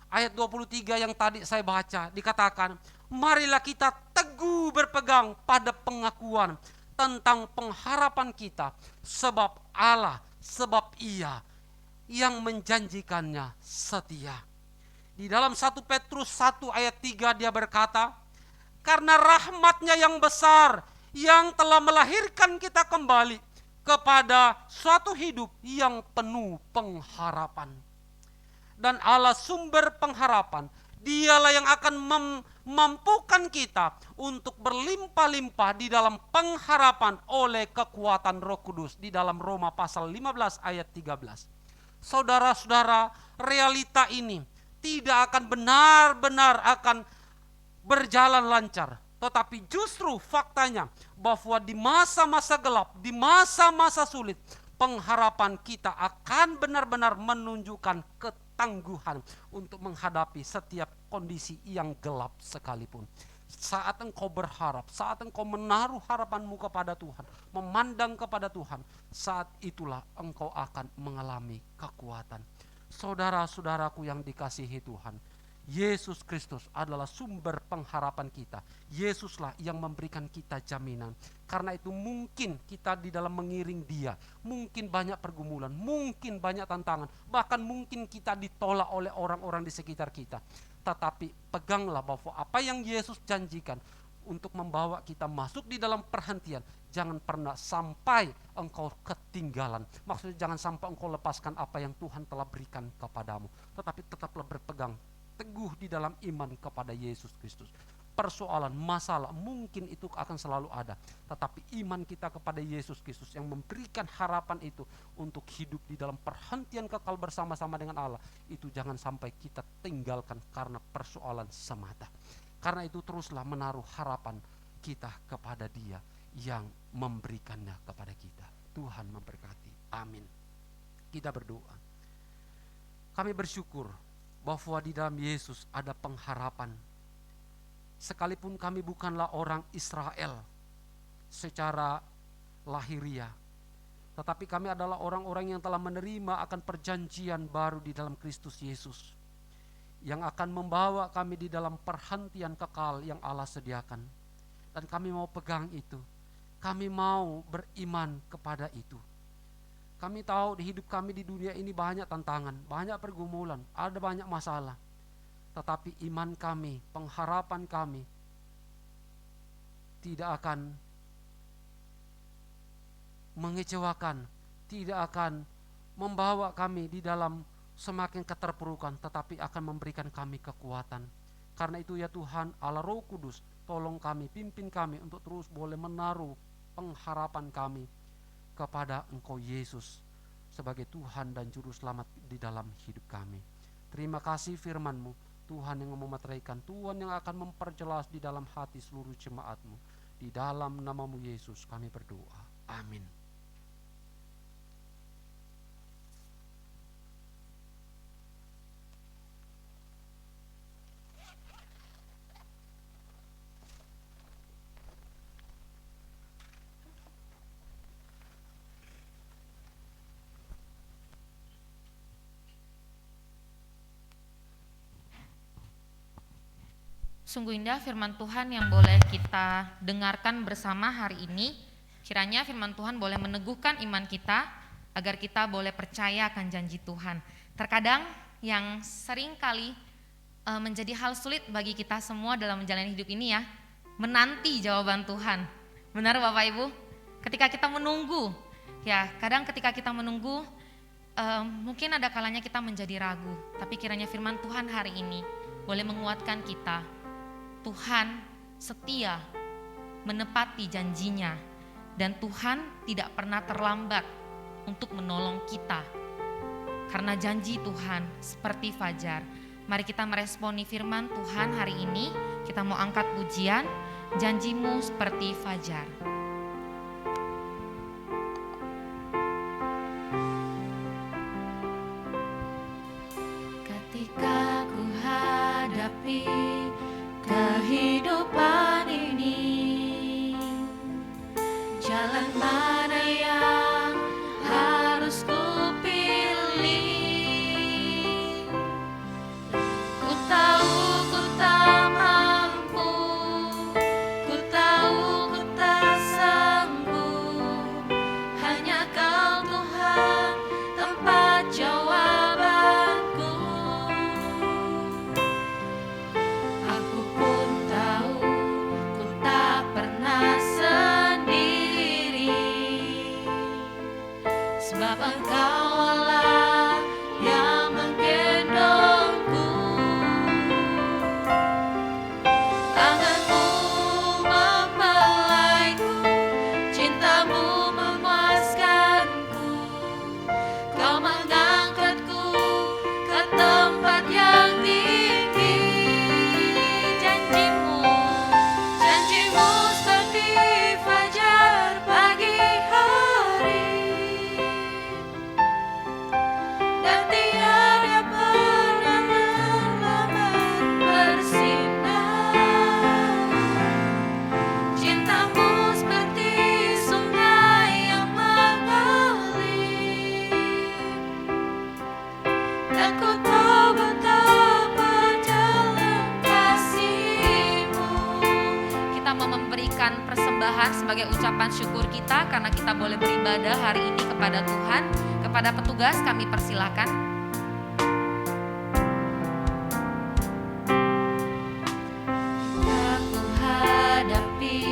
ayat 23 yang tadi saya baca, dikatakan, marilah kita teguh berpegang pada pengakuan tentang pengharapan kita, sebab Allah, sebab Ia yang menjanjikannya setia. Di dalam 1 Petrus 1 ayat 3 dia berkata, karena rahmat-Nya yang besar yang telah melahirkan kita kembali kepada suatu hidup yang penuh pengharapan. Dan Allah sumber pengharapan, Dialah yang akan memampukan kita untuk berlimpah-limpah di dalam pengharapan oleh kekuatan Roh Kudus di dalam Roma pasal 15 ayat 13. Saudara-saudara, realita ini tidak akan benar-benar akan berjalan lancar, tetapi justru faktanya bahwa di masa-masa gelap, di masa-masa sulit, pengharapan kita akan benar-benar menunjukkan ketangguhan untuk menghadapi setiap kondisi yang gelap sekalipun. Saat engkau berharap, saat engkau menaruh harapanmu kepada Tuhan, memandang kepada Tuhan, saat itulah engkau akan mengalami kekuatan. Saudara-saudaraku yang dikasihi Tuhan, Yesus Kristus adalah sumber pengharapan kita. Yesuslah yang memberikan kita jaminan. Karena itu mungkin kita di dalam mengiring Dia, mungkin banyak pergumulan, mungkin banyak tantangan, bahkan mungkin kita ditolak oleh orang-orang di sekitar kita. Tetapi peganglah bahwa apa yang Yesus janjikan untuk membawa kita masuk di dalam perhentian, jangan pernah sampai engkau ketinggalan. Maksudnya jangan sampai engkau lepaskan apa yang Tuhan telah berikan kepadamu, tetapi tetaplah berpegang teguh di dalam iman kepada Yesus Kristus. Persoalan, masalah mungkin itu akan selalu ada, tetapi iman kita kepada Yesus Kristus yang memberikan harapan itu untuk hidup di dalam perhentian kekal bersama-sama dengan Allah, itu jangan sampai kita tinggalkan karena persoalan semata. Karena itu teruslah menaruh harapan kita kepada Dia yang memberikannya kepada kita. Tuhan memberkati. Amin. Kita berdoa. Kami bersyukur bahwa di dalam Yesus ada pengharapan. Sekalipun kami bukanlah orang Israel secara lahiriah, tetapi kami adalah orang-orang yang telah menerima akan perjanjian baru di dalam Kristus Yesus, yang akan membawa kami di dalam perhentian kekal yang Allah sediakan. Dan kami mau pegang itu, kami mau beriman kepada itu. Kami tahu di hidup kami di dunia ini banyak tantangan, banyak pergumulan, ada banyak masalah. Tetapi iman kami, pengharapan kami tidak akan mengecewakan, tidak akan membawa kami di dalam semakin keterpurukan, tetapi akan memberikan kami kekuatan. Karena itu ya Tuhan, Allah Roh Kudus, tolong kami, pimpin kami untuk terus boleh menaruh pengharapan kami kepada Engkau Yesus sebagai Tuhan dan Juru Selamat di dalam hidup kami. Terima kasih firman-Mu, Tuhan yang memeteraikan, Tuhan yang akan memperjelas di dalam hati seluruh jemaat-Mu. Di dalam nama-Mu Yesus kami berdoa. Amin. Sungguh indah firman Tuhan yang boleh kita dengarkan bersama hari ini. Kiranya firman Tuhan boleh meneguhkan iman kita agar kita boleh percaya akan janji Tuhan. Terkadang yang sering kali menjadi hal sulit bagi kita semua dalam menjalani hidup ini ya, menanti jawaban Tuhan. Benar Bapak Ibu? Ketika kita menunggu, ya kadang ketika kita menunggu mungkin ada kalanya kita menjadi ragu. Tapi kiranya firman Tuhan hari ini boleh menguatkan kita. Tuhan setia menepati janjinya dan Tuhan tidak pernah terlambat untuk menolong kita. Karena janji Tuhan seperti fajar. Mari kita meresponi firman Tuhan hari ini. Kita mau angkat pujian, janjimu seperti fajar. Ketika ku hadapi kehidupan ini, jalan mana yang harus ku pilih? Ku tahu ku tak mampu, ku tahu ku tak sanggup. Hanya Kau Tuhan tempat jawabanku. Aku pun tahu ku tak pernah sendiri, sebab Engkau Allah yang menggendongku. Tanganmu membelaiku, cintamu memuaskanku. Kau mengangkatku ke tempat yang tinggi. Janjimu seperti fajar pagi hari, dan tiada pernah terlambat bersinar. Cintamu seperti sungai yang mengalir, dan ku tahu betapa dalam kasih-Mu. Kita mau memberikan persembahan sebagai ucapan syukur kita karena kita boleh beribadah hari ini kepada Tuhan. Kepada petugas kami persilakan. Aku hadapi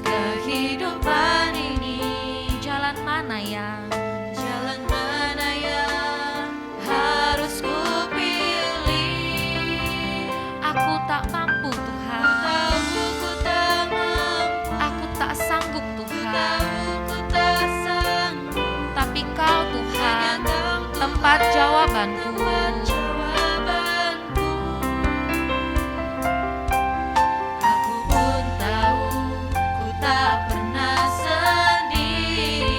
kehidupan ini, Jalan mana yang jalan mana yang harus ku pilih? aku tak mampu Tuhan, Tahu ku tak mampu, aku tak sanggup Tuhan, tahu ku tak sanggup. tapi Kau Tuhan Hanya Kau tempat jawabanku. tempat jawabanku. Aku pun tahu ku tak pernah sendiri,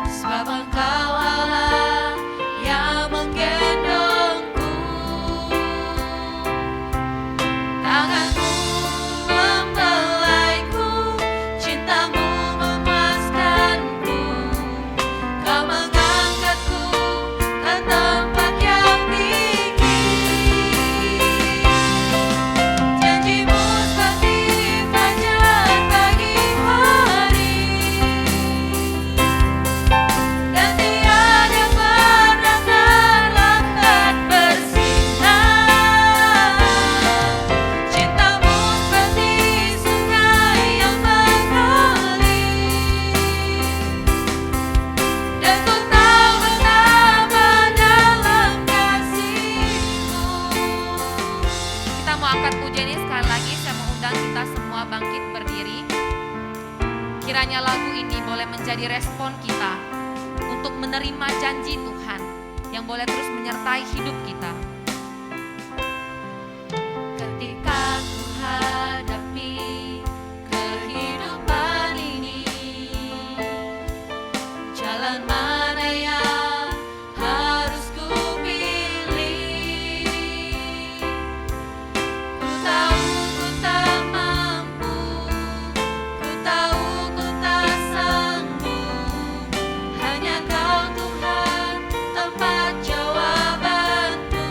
sebab Engkau Allah yang menggendongku. Tanganmu membelaiku, cintamu memuaskanku. Kau mengangkatku ke tempat yang tinggi. Janjimu seperti fajar pagi hari, dan tiada pernah terlambat bersinar. Cintamu seperti sungai yang mengalir, dan ku tahu betapa dalam kasih-Mu. Kita mau angkat pujian ini sekali lagi. Saya mau undang kita semua bangkit berdiri. Kiranya lagu ini boleh menjadi respon kita untuk menerima janji Tuhan yang boleh terus menyertai hidup kita. Ketika ku hadapi kehidupan ini, jalan mana yang harus ku pilih? Ku tahu ku tak mampu, ku tahu ku tak sanggup. Hanya Kau Tuhan tempat jawabanku.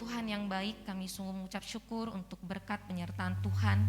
Tuhan yang baik, kami sungguh mengucap syukur untuk berkat penyertaan Tuhan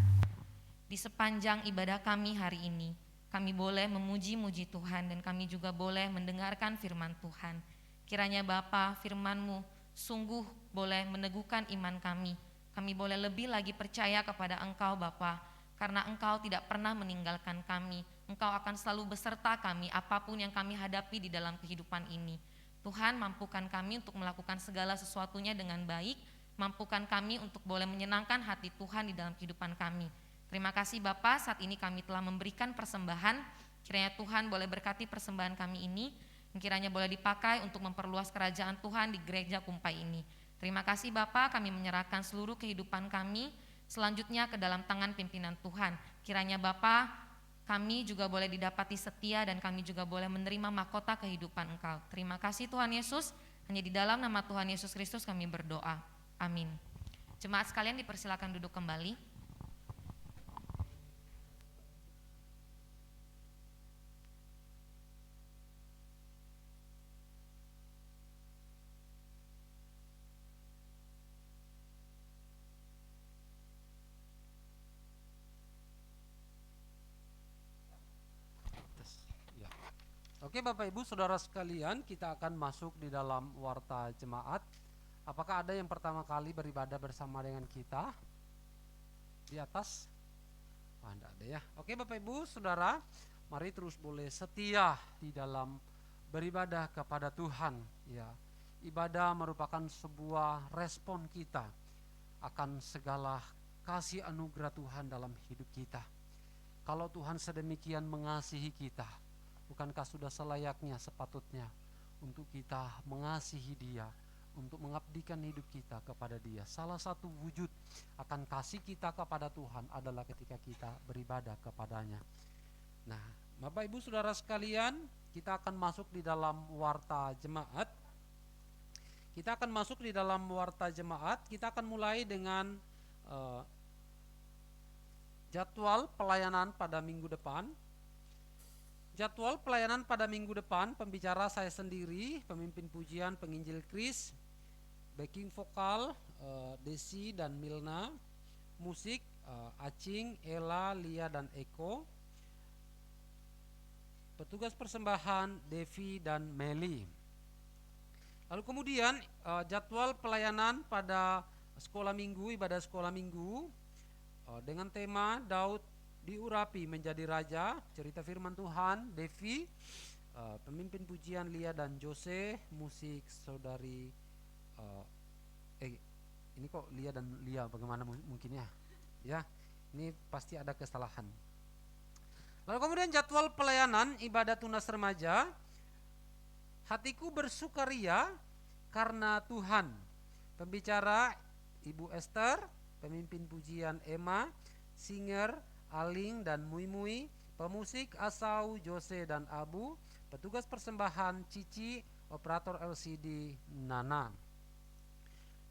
di sepanjang ibadah kami hari ini. Kami boleh memuji-muji Tuhan dan kami juga boleh mendengarkan firman Tuhan. Kiranya Bapa, firman-Mu sungguh boleh meneguhkan iman kami. Kami boleh lebih lagi percaya kepada Engkau Bapa, karena Engkau tidak pernah meninggalkan kami. Engkau akan selalu beserta kami apapun yang kami hadapi di dalam kehidupan ini. Tuhan, mampukan kami untuk melakukan segala sesuatunya dengan baik. Mampukan kami untuk boleh menyenangkan hati Tuhan di dalam kehidupan kami. Terima kasih Bapa, saat ini kami telah memberikan persembahan. Kiranya Tuhan boleh berkati persembahan kami ini, yang kiranya boleh dipakai untuk memperluas kerajaan Tuhan di gereja Kumpai ini. Terima kasih Bapa, kami menyerahkan seluruh kehidupan kami selanjutnya ke dalam tangan pimpinan Tuhan. Kiranya Bapa, kami juga boleh didapati setia dan kami juga boleh menerima mahkota kehidupan Engkau. Terima kasih Tuhan Yesus, hanya di dalam nama Tuhan Yesus Kristus kami berdoa. Amin. Jemaat sekalian dipersilakan duduk kembali. Oke Bapak Ibu Saudara sekalian, kita akan masuk di dalam warta jemaat. Apakah ada yang pertama kali beribadah bersama dengan kita? Di atas? Tidak ada ya. Oke Bapak Ibu Saudara, mari terus boleh setia di dalam beribadah kepada Tuhan. Ya, ibadah merupakan sebuah respon kita akan segala kasih anugerah Tuhan dalam hidup kita. Kalau Tuhan sedemikian mengasihi kita, bukankah sudah selayaknya sepatutnya untuk kita mengasihi Dia, untuk mengabdikan hidup kita kepada Dia. Salah satu wujud akan kasih kita kepada Tuhan adalah ketika kita beribadah kepadanya. Nah, Bapak Ibu Saudara sekalian, kita akan masuk di dalam warta jemaat. Kita akan masuk di dalam warta jemaat. Kita akan mulai dengan jadwal pelayanan pada minggu depan. Jadwal pelayanan pada minggu depan, pembicara saya sendiri, pemimpin pujian, penginjil Kris, backing vokal Desi dan Milna, musik Acing, Ella, Lia dan Eko, petugas persembahan Devi dan Meli. Lalu kemudian jadwal pelayanan pada sekolah minggu, ibadah sekolah minggu dengan tema Daud diurapi menjadi raja, cerita firman Tuhan Devi, pemimpin pujian Lia dan Jose, musik saudari ini kok Lia dan Lia, bagaimana mungkin ya, ini pasti ada kesalahan. Lalu kemudian jadwal pelayanan ibadah tunas remaja, hatiku bersukaria karena Tuhan, pembicara Ibu Esther, pemimpin pujian Emma, singer Aling dan Mui, pemusik Asau, Jose dan Abu, petugas persembahan Cici, operator LCD Nana.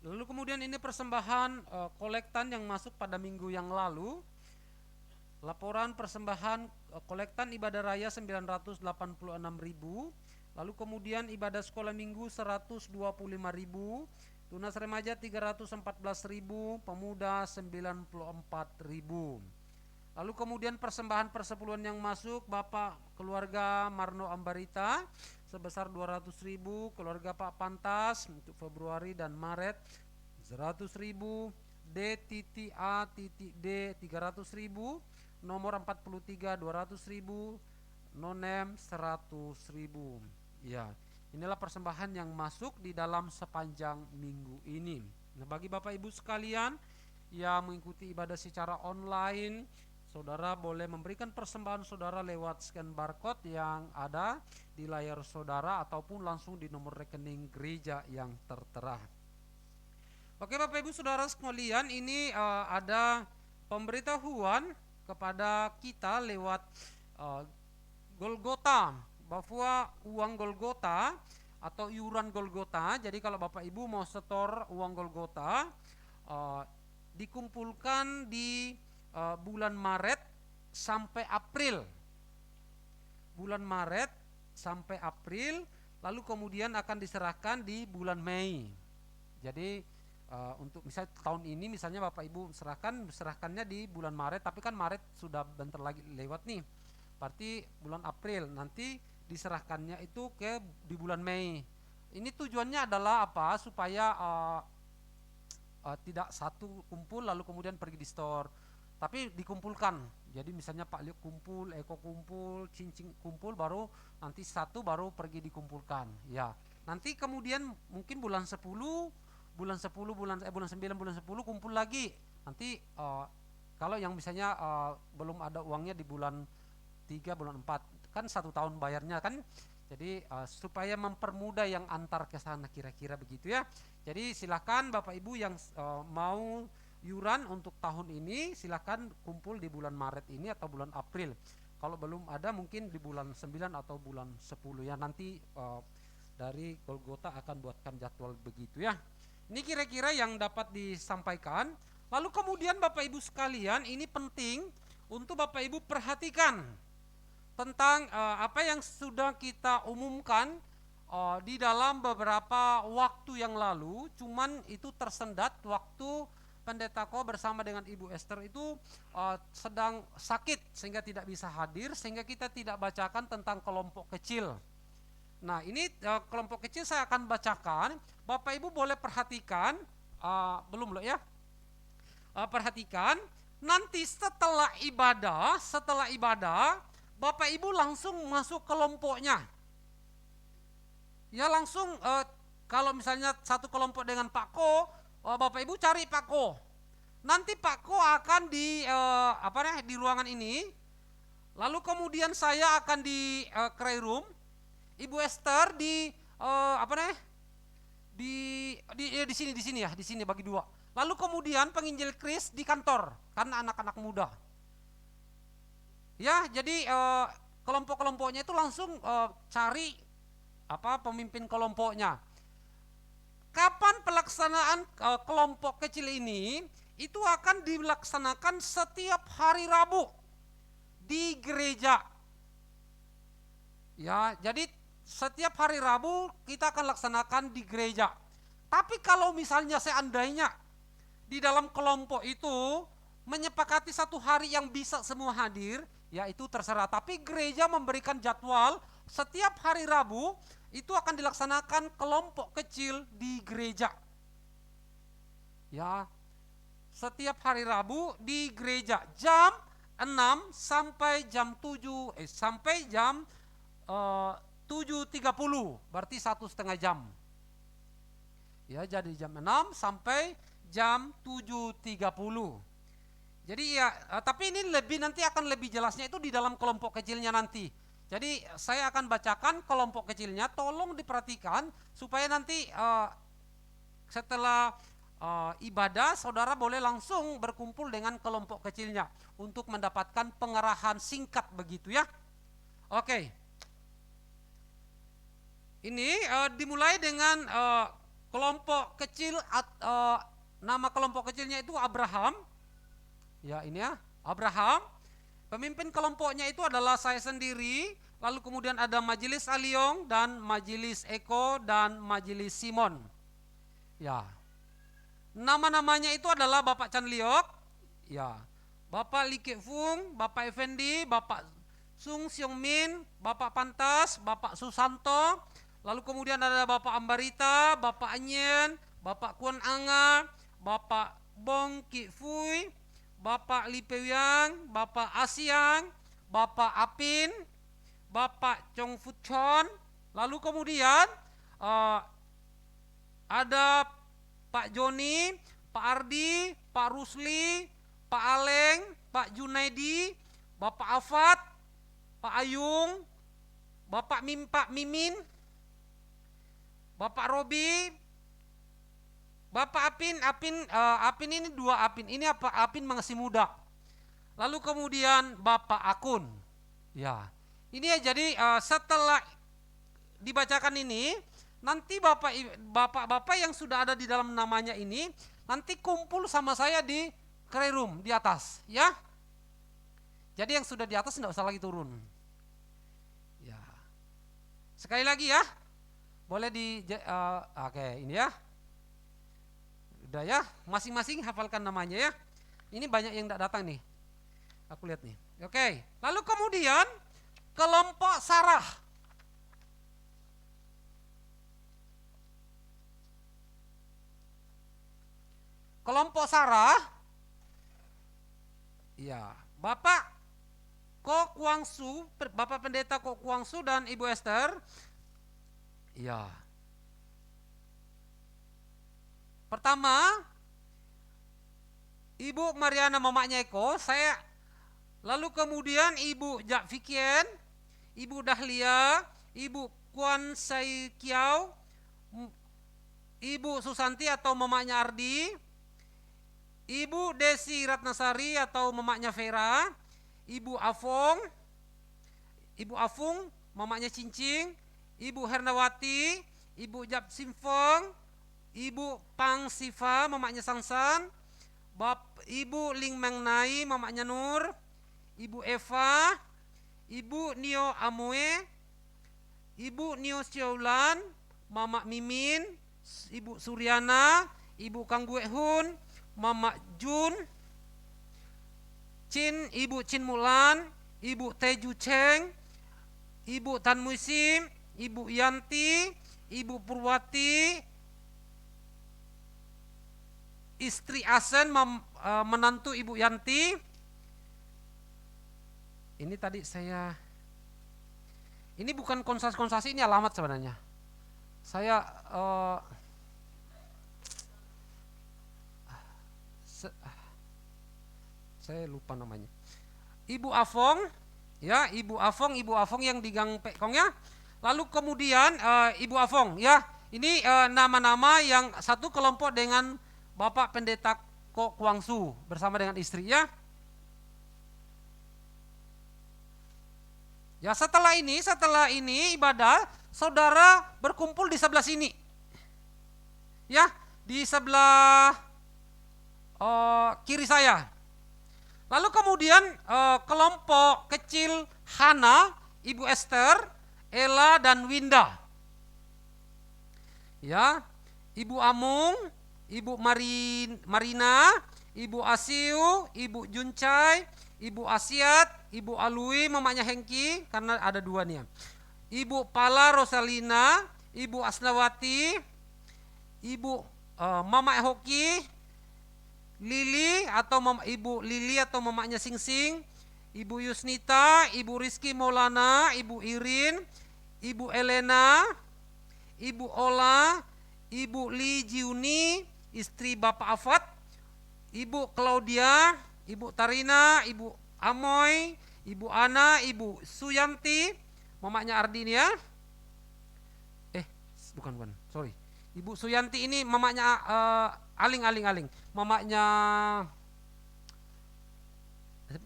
Lalu kemudian ini persembahan kolektan yang masuk pada minggu yang lalu. Laporan persembahan kolektan ibadah raya 986.000, lalu kemudian ibadah sekolah minggu 125.000, tunas remaja 314.000, pemuda 94.000. Lalu kemudian persembahan persepuluhan yang masuk, Bapak keluarga Marno Ambarita sebesar 200.000, keluarga Pak Pantas untuk Februari dan Maret 100.000, D.A.D 300.000, nomor 43 200.000, nonem 100.000. Ya, inilah persembahan yang masuk di dalam sepanjang minggu ini. Nah, bagi Bapak Ibu sekalian yang mengikuti ibadah secara online, saudara boleh memberikan persembahan saudara lewat scan barcode yang ada di layar saudara ataupun langsung di nomor rekening gereja yang tertera. Oke Bapak Ibu Saudara sekalian, ini ada pemberitahuan kepada kita lewat Golgota, bahwa uang Golgota atau iuran Golgota, jadi kalau Bapak Ibu mau setor uang Golgota dikumpulkan di bulan Maret sampai April. Bulan Maret sampai April, lalu kemudian akan diserahkan di bulan Mei. Jadi Untuk misalnya tahun ini misalnya Bapak Ibu serahkannya di bulan Maret, tapi kan Maret sudah bentar lagi lewat nih, berarti bulan April nanti diserahkannya itu di bulan Mei. Ini tujuannya adalah apa? Supaya tidak satu kumpul lalu kemudian pergi di store, tapi dikumpulkan. Jadi misalnya Pak Liuk kumpul, Eko kumpul, Cincin kumpul, baru nanti satu baru pergi dikumpulkan. Ya, nanti kemudian mungkin bulan 10, bulan 9, bulan 10 kumpul lagi. Nanti kalau yang misalnya belum ada uangnya di bulan 3, bulan 4, kan 1 tahun bayarnya kan. Jadi supaya mempermudah yang antar ke sana, kira-kira begitu ya. Jadi silakan Bapak Ibu yang mau yuran untuk tahun ini silakan kumpul di bulan Maret ini atau bulan April. Kalau belum ada mungkin di bulan 9 atau bulan 10 ya, nanti dari Golgota akan buatkan jadwal begitu ya. Ini kira-kira yang dapat disampaikan. Lalu kemudian Bapak Ibu sekalian, ini penting untuk Bapak Ibu perhatikan tentang apa yang sudah kita umumkan di dalam beberapa waktu yang lalu. Cuman itu tersendat waktu Pendeta Ko bersama dengan Ibu Esther itu sedang sakit sehingga tidak bisa hadir, sehingga kita tidak bacakan tentang kelompok kecil. Nah ini kelompok kecil saya akan bacakan. Bapak Ibu boleh perhatikan, belum loh ya, perhatikan nanti setelah ibadah Bapak Ibu langsung masuk kelompoknya. Ya langsung kalau misalnya satu kelompok dengan Pak Ko, Bapak Ibu cari Pak Ko. Nanti Pak Ko akan di di ruangan ini. Lalu kemudian saya akan di cry room. Ibu Esther di di sini ya, di sini bagi dua. Lalu kemudian penginjil Kris di kantor karena anak-anak muda. Ya, jadi kelompok-kelompoknya itu langsung cari pemimpin kelompoknya. Kapan pelaksanaan kelompok kecil ini? Itu akan dilaksanakan setiap hari Rabu di gereja. Ya, jadi setiap hari Rabu kita akan laksanakan di gereja. Tapi kalau misalnya seandainya di dalam kelompok itu menyepakati satu hari yang bisa semua hadir, ya itu terserah. Tapi gereja memberikan jadwal setiap hari Rabu itu akan dilaksanakan kelompok kecil di gereja. Ya, setiap hari Rabu di gereja jam 6 sampai jam 7 sampai jam 7.30, berarti 1,5 jam. Ya, jadi jam 6 sampai jam 7.30. Jadi ya, tapi ini nanti akan lebih jelasnya itu di dalam kelompok kecilnya nanti. Jadi saya akan bacakan kelompok kecilnya, tolong diperhatikan supaya nanti setelah ibadah saudara boleh langsung berkumpul dengan kelompok kecilnya untuk mendapatkan pengarahan singkat begitu ya. Oke. Ini dimulai dengan kelompok kecil, nama kelompok kecilnya itu Abraham. Ya ini ya, Abraham. Pemimpin kelompoknya itu adalah saya sendiri, lalu kemudian ada Majelis Aliong dan Majelis Eko dan Majelis Simon. Ya. Nama-namanya itu adalah Bapak Chan Liok, ya. Bapak Lee Kek Fung, Bapak Effendi, Bapak Sung Siong Min, Bapak Pantas, Bapak Susanto, lalu kemudian ada Bapak Ambarita, Bapak Anyen, Bapak Kuan Anga, Bapak Bong Ki Fui, Bapak Li Peuyang, Bapak Asiang, Bapak Apin, Bapak Chong Fut Chon, lalu kemudian ada Pak Joni, Pak Ardi, Pak Rusli, Pak Aleng, Pak Junaidi, Bapak Afat, Pak Ayung, Bapak Mimin, Bapak Robi, Bapak Apin ini 2 Apin, ini Apin masih muda. Lalu kemudian Bapak Akun. Ya, ini ya jadi setelah dibacakan ini, nanti bapak-bapak yang sudah ada di dalam namanya ini nanti kumpul sama saya di cry room di atas, ya. Jadi yang sudah di atas tidak usah lagi turun. Ya. Sekali lagi ya. Boleh oke, ini ya. Udah ya, masing-masing hafalkan namanya ya. Ini banyak yang tidak datang nih. Aku lihat nih. Oke, lalu kemudian kelompok Sarah. Kelompok Sarah. Ya, Bapak Ko Kwangsu, Bapak Pendeta Ko Kwangsu dan Ibu Esther. Ya. Pertama, Ibu Mariana Mamanya Eko, saya. Lalu kemudian Ibu Jak Fikien, Ibu Dahlia, Ibu Kwan Sai Kiau, Ibu Susanti atau Mamanya Ardi, Ibu Desi Ratnasari atau Mamanya Vera, Ibu Afung, Mamanya Cincing, Ibu Hernawati, Ibu Jap Simfeng, Ibu Pang Siva, Mamanya Sangsan, Ibu Ling Meng Nai, Mamanya Nur, Ibu Eva, Ibu Nio Amoe, Ibu Nio Siaulan, Mama Mimin, Ibu Suryana, Ibu Kang Gue Hun, Mama Jun, Ibu Chin Mulan, Ibu Teju Cheng, Ibu Tan Musim, Ibu Yanti, Ibu Purwati, istri Asen, menantu Ibu Yanti. Ini tadi saya, ini bukan konsasi, ini alamat sebenarnya. Saya saya lupa namanya. Ibu Afong, ya, Ibu Afong yang di Gang Pekong ya. Lalu kemudian Ibu Afong, ya, ini nama-nama yang satu kelompok dengan Bapak Pendeta Ko Kwangsu bersama dengan istrinya. Ya, setelah ini ibadah, saudara berkumpul di sebelah sini. Ya, di sebelah kiri saya. Lalu kemudian kelompok kecil Hana, Ibu Esther, Ella dan Winda. Ya, Ibu Amung, Ibu Marina, Ibu Asiu, Ibu Juncai, Ibu Asiat, Ibu Alui, Mamanya Hengki, karena ada dua nih ya. Ibu Pala Rosalina, Ibu Asnawati, Ibu Mama Hoki, Lili atau Ibu Lili atau Mamanya Singsing, Ibu Yusnita, Ibu Rizky Maulana, Ibu Irin, Ibu Elena, Ibu Ola, Ibu Li Jiuni, istri Bapak Afat, Ibu Claudia, Ibu Tarina, Ibu Amoy, Ibu Ana, Ibu Suyanti, Mamanya Ardin ya. Bukan, sorry. Ibu Suyanti ini mamanya Aling. Mamanya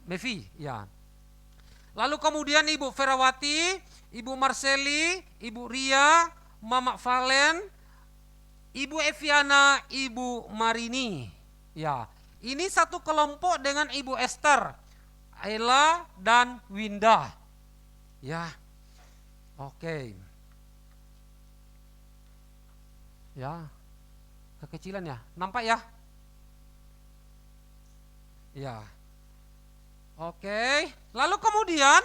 Mevi, ya. Lalu kemudian Ibu Ferawati, Ibu Marseli, Ibu Ria, Mama Valen, Ibu Eviana, Ibu Marini. Ya. Ini satu kelompok dengan Ibu Esther, Ella dan Winda. Ya. Oke. Ya. Kekecilan ya. Nampak ya? Ya. Oke. Lalu kemudian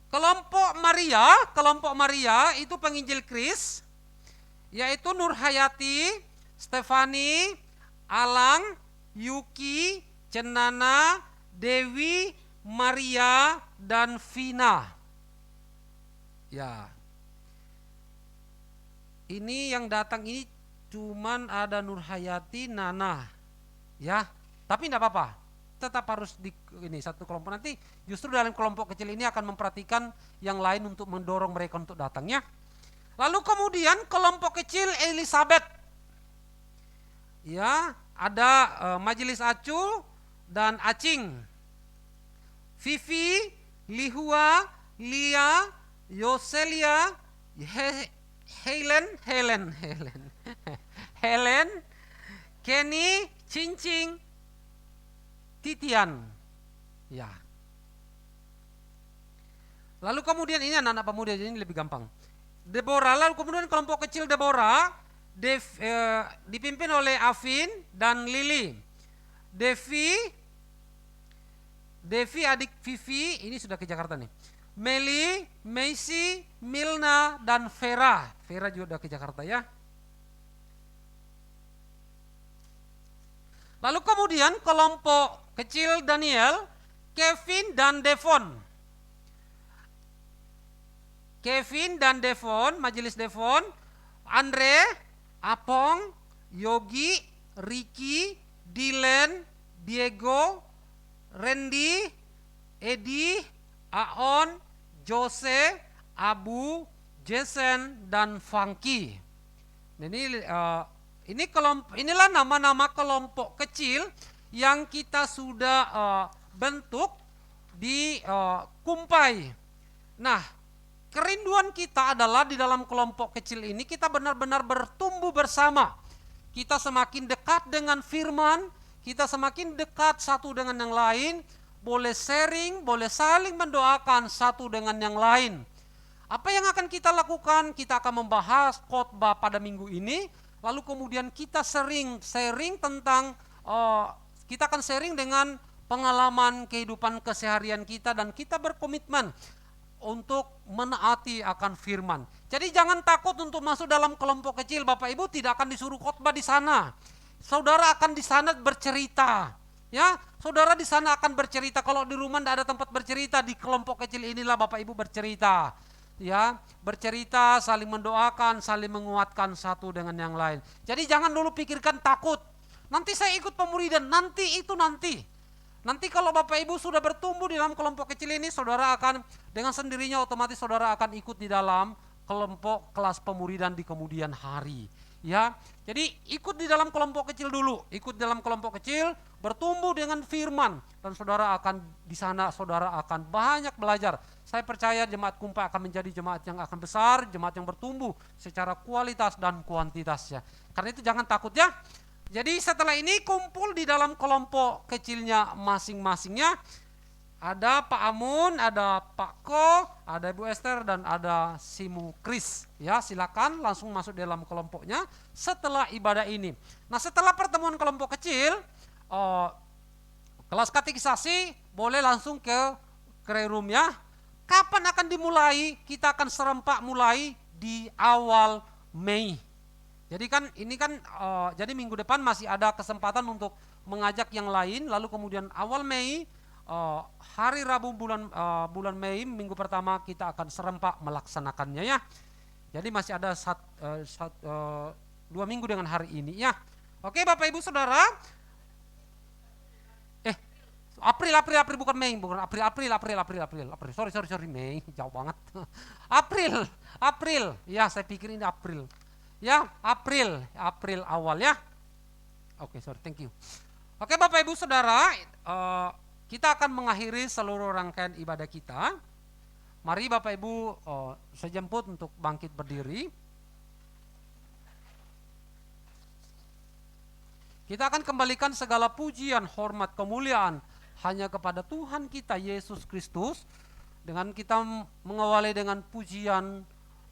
kelompok Maria itu penginjil Kris, yaitu Nur Hayati, Stefani, Alang, Yuki, Cenana, Dewi, Maria, dan Vina. Ya. Ini yang datang ini cuman ada Nur Hayati, Nana. Ya. Tapi enggak apa-apa. Tetap harus di ini satu kelompok, nanti justru dalam kelompok kecil ini akan memperhatikan yang lain untuk mendorong mereka untuk datangnya. Lalu kemudian kelompok kecil Elizabeth. Ya, ada Majelis Acu dan Acing. Vivi, Lihua, Lia, Yoselia, Helen, Kenny, Cincing, Titian. Ya. Lalu kemudian ini anak-anak pemuda, jadi ini lebih gampang. Deborah, lalu kemudian kelompok kecil Deborah dipimpin oleh Afin dan Lili. Devi adik Vivi, ini sudah ke Jakarta nih. Meli, Macy, Milna, dan Vera. Vera juga udah ke Jakarta ya. Lalu kemudian kelompok kecil Daniel, Kevin dan Devon. Majelis Devon, Andre, Apong, Yogi, Ricky, Dylan, Diego, Randy, Edi, Aon, Jose, Abu, Jason, dan Funky. Inilah nama-nama kelompok kecil yang kita sudah bentuk di Kumpai. Nah, kerinduan kita adalah di dalam kelompok kecil ini kita benar-benar bertumbuh bersama. Kita semakin dekat dengan firman, kita semakin dekat satu dengan yang lain, boleh sharing, boleh saling mendoakan satu dengan yang lain. Apa yang akan kita lakukan? Kita akan membahas khotbah pada minggu ini, lalu kemudian kita sharing tentang, kita akan sharing dengan pengalaman kehidupan keseharian kita dan kita berkomitmen untuk menaati akan firman. Jadi jangan takut untuk masuk dalam kelompok kecil. Bapak Ibu tidak akan disuruh khotbah di sana. Saudara akan di sana bercerita. Ya, saudara di sana akan bercerita. Kalau di rumah tidak ada tempat bercerita, di kelompok kecil inilah Bapak Ibu bercerita. Ya, bercerita, saling mendoakan, saling menguatkan satu dengan yang lain. Jadi jangan dulu pikirkan takut. Nanti saya ikut pemuridan, nanti. Nanti kalau Bapak Ibu sudah bertumbuh di dalam kelompok kecil ini, saudara akan dengan sendirinya otomatis saudara akan ikut di dalam kelompok kelas pemuridan di kemudian hari. Ya, jadi ikut di dalam kelompok kecil dulu, ikut dalam kelompok kecil, bertumbuh dengan firman, dan saudara akan di sana saudara akan banyak belajar. Saya percaya jemaat Kumpai akan menjadi jemaat yang akan besar, jemaat yang bertumbuh secara kualitas dan kuantitasnya. Karena itu jangan takut ya. Jadi setelah ini kumpul di dalam kelompok kecilnya masing-masingnya. Ada Pak Amun, ada Pak Ko, ada Ibu Esther, dan ada Simu Kris. Ya, silakan langsung masuk dalam kelompoknya setelah ibadah ini. Nah, setelah pertemuan kelompok kecil, kelas katekisasi boleh langsung ke prayer room ya. Kapan akan dimulai? Kita akan serempak mulai di awal Mei. Jadi jadi minggu depan masih ada kesempatan untuk mengajak yang lain. Lalu kemudian awal Mei, hari Rabu bulan Mei, minggu pertama kita akan serempak melaksanakannya ya. Jadi masih ada 2 minggu dengan hari ini ya. Oke Bapak Ibu Saudara. April bukan Mei, bukan April. Sorry Mei, jauh banget. April. Ya, saya pikir ini April. Ya, April awal ya. Oke, sorry, thank you. Oke, Bapak Ibu Saudara, kita akan mengakhiri seluruh rangkaian ibadah kita. Mari Bapak Ibu saya jemput untuk bangkit berdiri. Kita akan kembalikan segala pujian, hormat, kemuliaan hanya kepada Tuhan kita Yesus Kristus. Dengan kita mengawali dengan pujian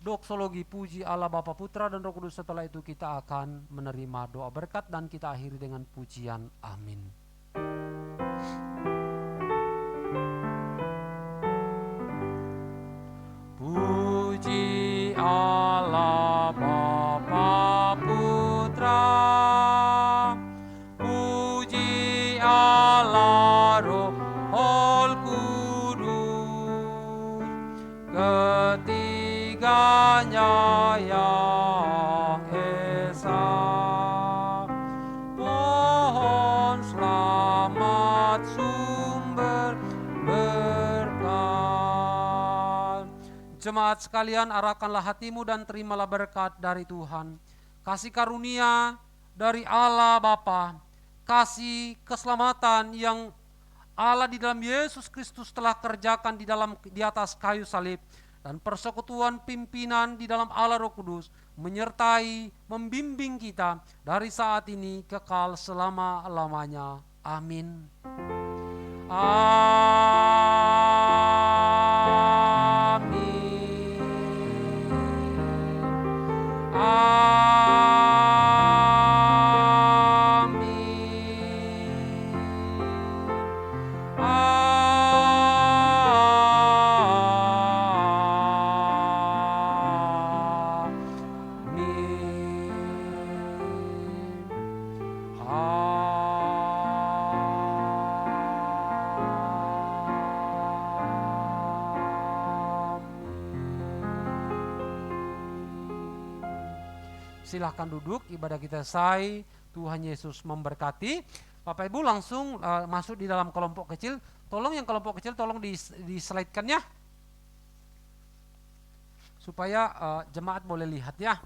doksologi, puji Allah Bapa, Putra dan Roh Kudus. Setelah itu kita akan menerima doa berkat dan kita akhiri dengan pujian amin. Puji Allah Bapa Putra, puji Allah Roh Kudus, ketiganya yang esa. Pohon selamat sumber berkat. Jemaat sekalian, arahkanlah hatimu dan terimalah berkat dari Tuhan. Kasih karunia dari Allah Bapa, kasih keselamatan yang Allah di dalam Yesus Kristus telah kerjakan di atas kayu salib, dan persekutuan pimpinan di dalam Allah Roh Kudus menyertai, membimbing kita dari saat ini kekal selama-lamanya. Amin. Amin. Silahkan duduk, ibadah kita selesai. Tuhan Yesus memberkati. Bapak Ibu langsung masuk di dalam kelompok kecil. Tolong yang kelompok kecil tolong di slide-kan ya. Supaya jemaat boleh lihat ya.